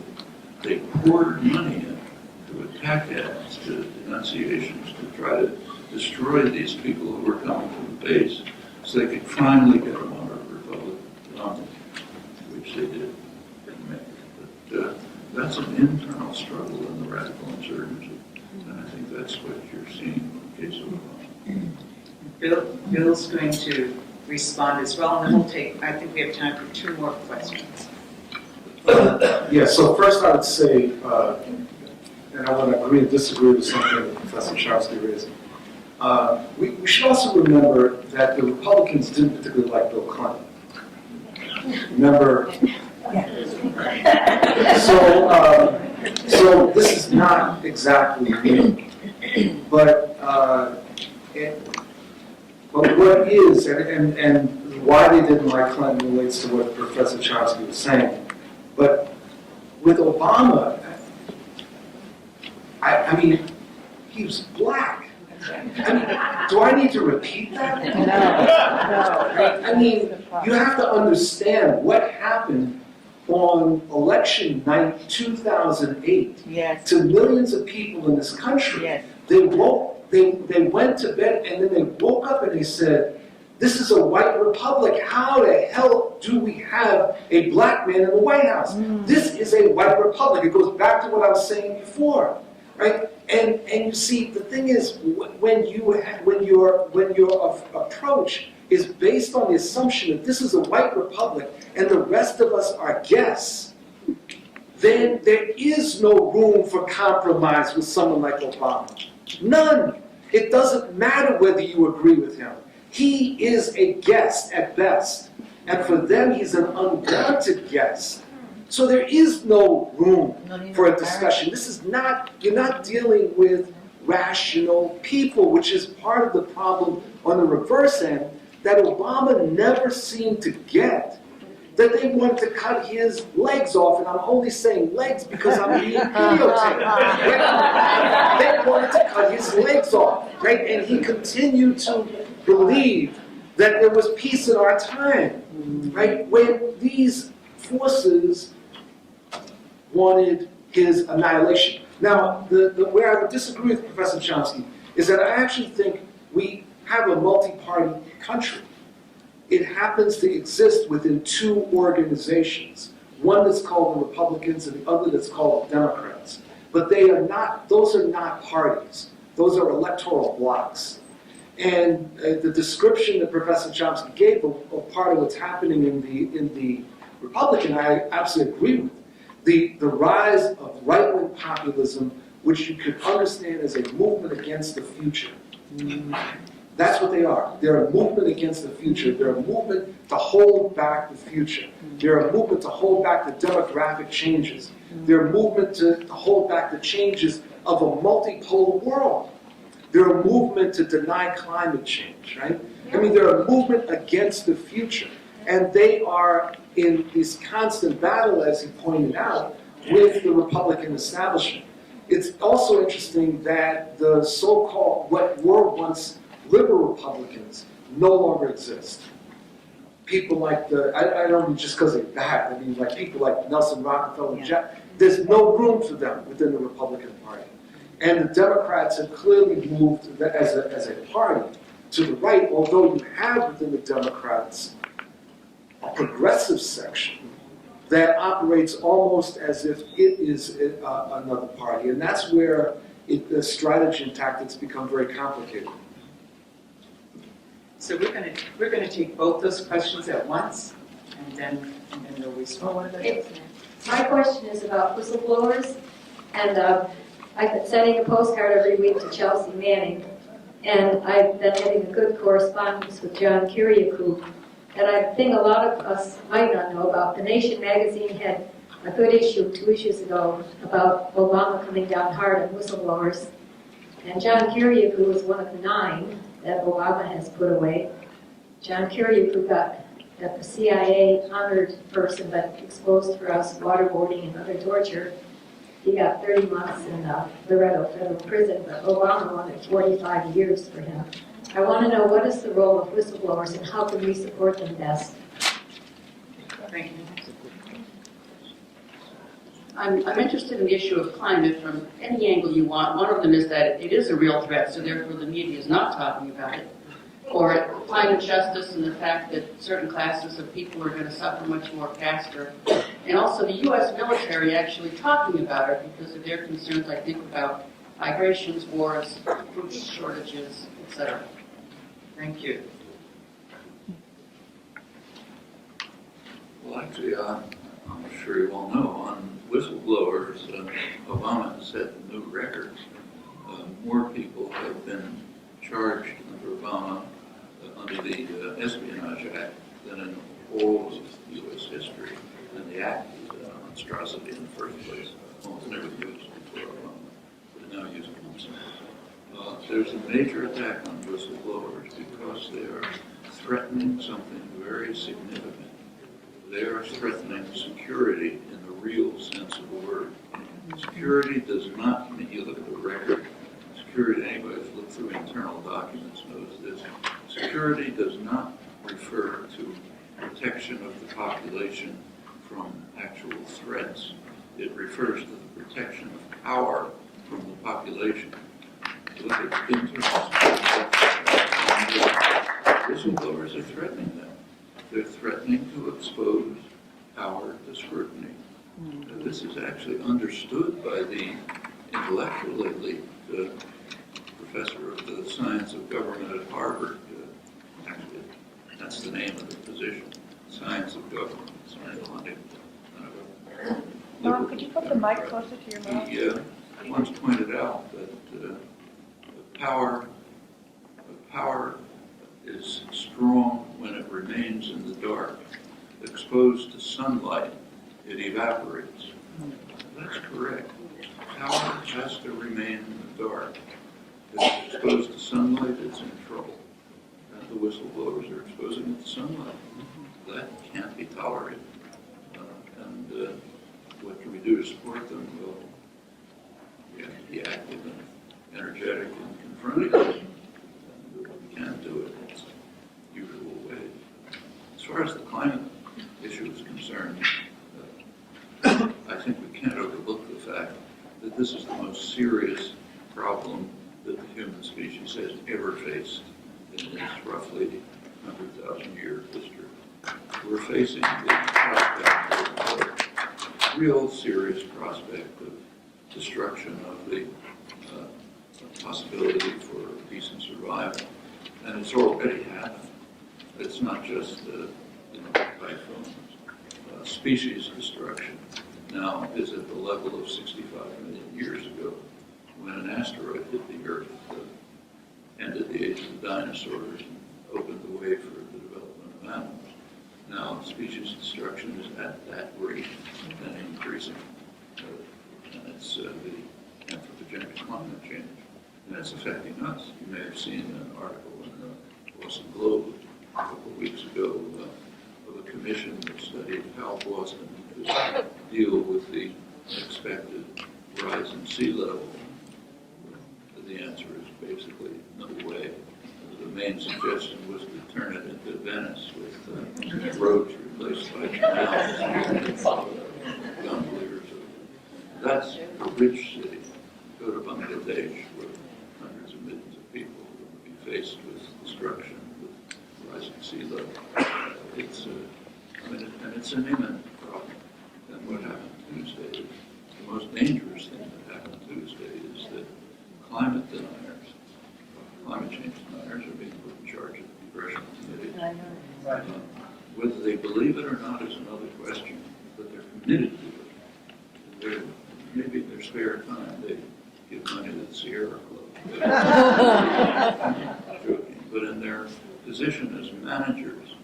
S5: They poured money in to attack ads, to denunciations, to try to destroy these people who were coming from the base, so they could finally get them on a Republican, which they did. But that's an internal struggle in the radical insurgency, and I think that's what you're seeing in the case of Obama.
S7: Bill's going to respond as well, and then we'll take, I think we have time for 2 more questions.
S8: Yeah, so first I would say, and I want to agree and disagree with something that Professor Chomsky raised. We should also remember that the Republicans didn't particularly like Bill Clinton. Remember? So this is not exactly new, but what is, and why they didn't like Clinton relates to what Professor Chomsky was saying. But with Obama, I mean, he was black. I mean, do I need to repeat that?
S7: No.
S8: I mean, you have to understand what happened on election night 2008
S7: Yes.
S8: to millions of people in this country.
S7: Yes.
S8: They went to bed and then they woke up and they said, this is a white republic. How the hell do we have a black man in the White House? This is a white republic. It goes back to what I was saying before, right? And you see, the thing is, when your approach is based on the assumption that this is a white republic and the rest of us are guests, then there is no room for compromise with someone like Obama. None. It doesn't matter whether you agree with him. He is a guest at best. And for them, he's an unwanted guest. So there is no room for a discussion. This is not, you're not dealing with rational people, which is part of the problem on the reverse end that Obama never seemed to get. That they wanted to cut his legs off, and I'm only saying legs because I'm being videotaped. Right? They wanted to cut his legs off, right? And he continued to believe that there was peace in our time, right? When these forces wanted his annihilation. Now, where I would disagree with Professor Chomsky is that I actually think we have a multi-party country. It happens to exist within 2 organizations, one that's called the Republicans and the other that's called the Democrats. But they are not; those are not parties. Those are electoral blocs. And the description that Professor Chomsky gave of part of what's happening in the Republican, I absolutely agree with. The rise of right-wing populism, which you could understand as a movement against the future. That's what they are. They're a movement against the future. They're a movement to hold back the future. They're a movement to hold back the demographic changes. They're a movement to hold back the changes of a multipolar world. They're a movement to deny climate change, right? I mean, they're a movement against the future. And they are in this constant battle, as he pointed out, with the Republican establishment. It's also interesting that the so-called, what were once liberal Republicans, no longer exist. People like I don't mean just because they're bad, I mean like people like Nelson Rockefeller and Jack, there's no room for them within the Republican Party. And the Democrats have clearly moved as a party to the right, although you have within the Democrats a progressive section that operates almost as if it is another party. And that's where the strategy and tactics become very complicated.
S7: So we're going to take both those questions at once, and then we'll respond.
S9: My question is about whistleblowers, and I've been sending a postcard every week to Chelsea Manning, and I've been having a good correspondence with John Kiriakou, and I think a lot of us might not know about. The Nation magazine had a good issue 2 issues ago about Obama coming down hard on whistleblowers, and John Kiriakou was one of the 9 that Obama has put away. John Kiriakou got the CIA honored person, but exposed for us waterboarding and other torture. He got 30 months in Loretto Federal Prison, but Obama wanted 45 years for him. I want to know, what is the role of whistleblowers and how can we support them best?
S7: Thank you.
S10: I'm interested in the issue of climate from any angle you want. One of them is that it is a real threat, so therefore the media is not talking about it. Or climate justice and the fact that certain classes of people are going to suffer much more faster. And also the U.S. military actually talking about it because of their concerns, I think, about migrations, wars, food shortages, etc.
S7: Thank you.
S5: Well, actually, I'm sure you all know, on whistleblowers, Obama has set new records. More people have been charged under Obama under the Espionage Act than in all of U.S. history. And the act is a monstrosity in the first place. Almost never used before Obama, but now used once. There's a major attack on whistleblowers because they are threatening something very significant. They are threatening security in the real sense of the word. Security does not mean, you look at the record, security, anybody who's looked through internal documents knows this. Security does not refer to protection of the population from actual threats. It refers to the protection of power from the population. Look at internal. Whistleblowers are threatening them. They're threatening to expose power to scrutiny. This is actually understood by the intellectual elite. The professor of the science of government at Harvard, actually, that's the name of the position, science of government.
S3: Noam, could you put the mic closer to your mouth?
S5: He once pointed out that power is strong when it remains in the dark. Exposed to sunlight, it evaporates. That's correct. Power has to remain in the dark. If it's exposed to sunlight, it's in trouble. And the whistleblowers are exposing it to sunlight. That can't be tolerated. And what can we do to support them? Well, we have to be active and energetic in confronting them. And we can't do it in its usual ways. As far as the climate issue is concerned, I think we can't overlook the fact that this is the most serious problem that the human species has ever faced in its roughly 100,000-year history. We're facing the prospect of a real serious prospect of destruction of the possibility for decent survival. And it's already happened. It's not just typhoons. Species destruction now is at the level of 65 million years ago, when an asteroid hit the Earth, ended the age of the dinosaurs, and opened the way for the development of mammals. Now, species destruction is at that rate and increasing. And it's the anthropogenic climate change. And it's affecting us. You may have seen an article in the Boston Globe a couple of weeks ago of a commission that studied how Boston could deal with the expected rise in sea level. The answer is basically no way. The main suggestion was to turn it into Venice with roads replaced by canals, gondoliers. That's a rich city. Go to Bangladesh, where hundreds of millions of people will be faced with destruction, with rising sea level. It's it's an imminent problem. And what happened Tuesday, the most dangerous thing that happened Tuesday is that climate change deniers are being put in charge of the congressional committee. Whether they believe it or not is another question, but they're committed to it. Maybe in their spare time they give money to the Sierra Club. Joking. But in their position as managers,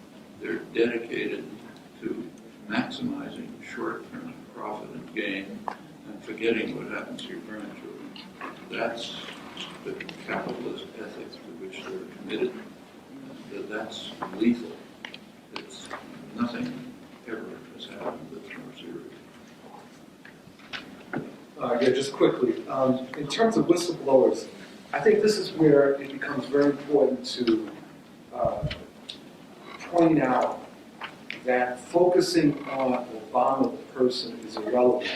S5: they're dedicated to maximizing short-term profit and gain and forgetting what happens to your grandchildren. That's the capitalist ethic to which they're committed. That's lethal. It's nothing ever has happened that's more serious.
S8: Yeah, just quickly. In terms of whistleblowers, I think this is where it becomes very important to point out that focusing on Obama the person is irrelevant.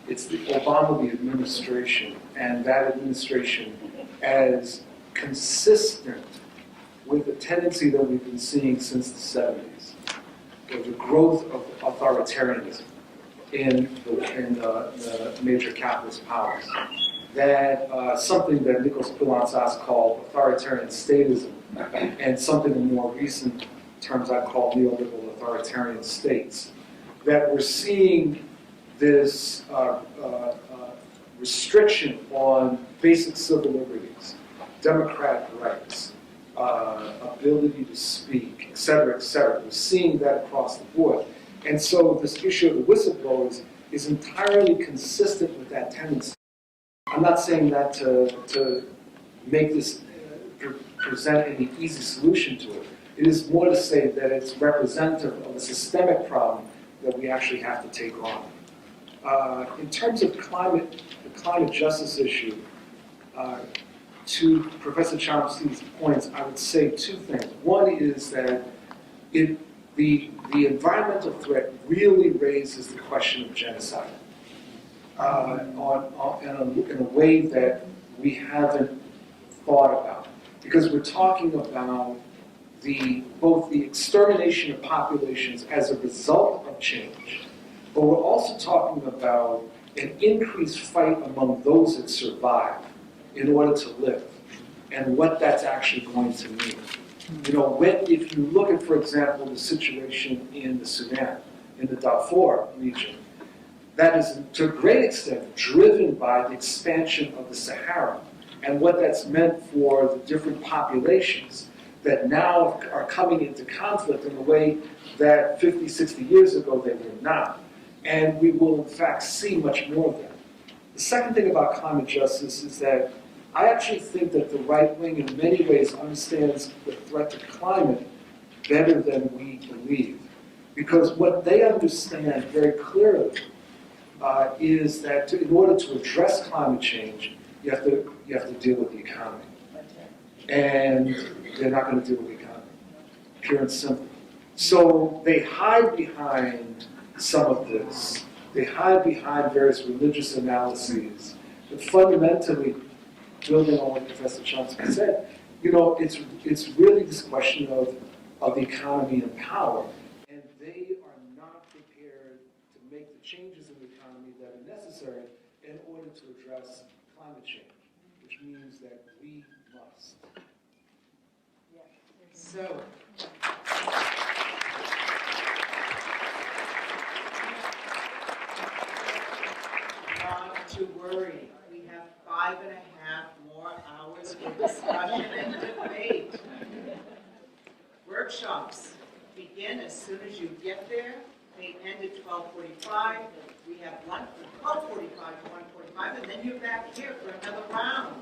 S8: It's the Obama the administration, and that administration as consistent with the tendency that we've been seeing since the 70s, of the growth of authoritarianism in the major capitalist powers. That something that Nicholas Poulantzas called authoritarian statism, and something in more recent terms I call neoliberal authoritarian states. That we're seeing this restriction on basic civil liberties, democratic rights, ability to speak, et cetera, et cetera. We're seeing that across the board. And so this issue of the whistleblowers is entirely consistent with that tendency. I'm not saying that to make this present any easy solution to it. It is more to say that it's representative of a systemic problem that we actually have to take on. In terms of the climate justice issue, to Professor Chomsky's points, I would say two things. One is that the environmental threat really raises the question of genocide in a way that we haven't thought about. Because we're talking about both the extermination of populations as a result of change, but we're also talking about an increased fight among those that survive in order to live, and what that's actually going to mean. You know, if you look at, for example, the situation in the Sudan, in the Darfur region, that is to a great extent driven by the expansion of the Sahara and what that's meant for the different populations that now are coming into conflict in a way that 50, 60 years ago they were not. And we will in fact see much more of that. The second thing about climate justice is that I actually think that the right wing in many ways understands the threat to climate better than we believe. Because what they understand very clearly is that in order to address climate change, you have to deal with the economy. And they're not going to deal with the economy, pure and simple. So they hide behind some of this. They hide behind various religious analyses. But fundamentally, building on what Professor Chomsky said, you know, it's really this question of the economy and power. And they are not prepared to make the changes in the economy that are necessary in order to address climate change, which means that we must.
S7: So, not to worry. We have 5.5 more hours for discussion and debate. Workshops begin as soon as you get there. They end at 12:45. We have one from 12:45 to 1:45, and then you're back here for another round.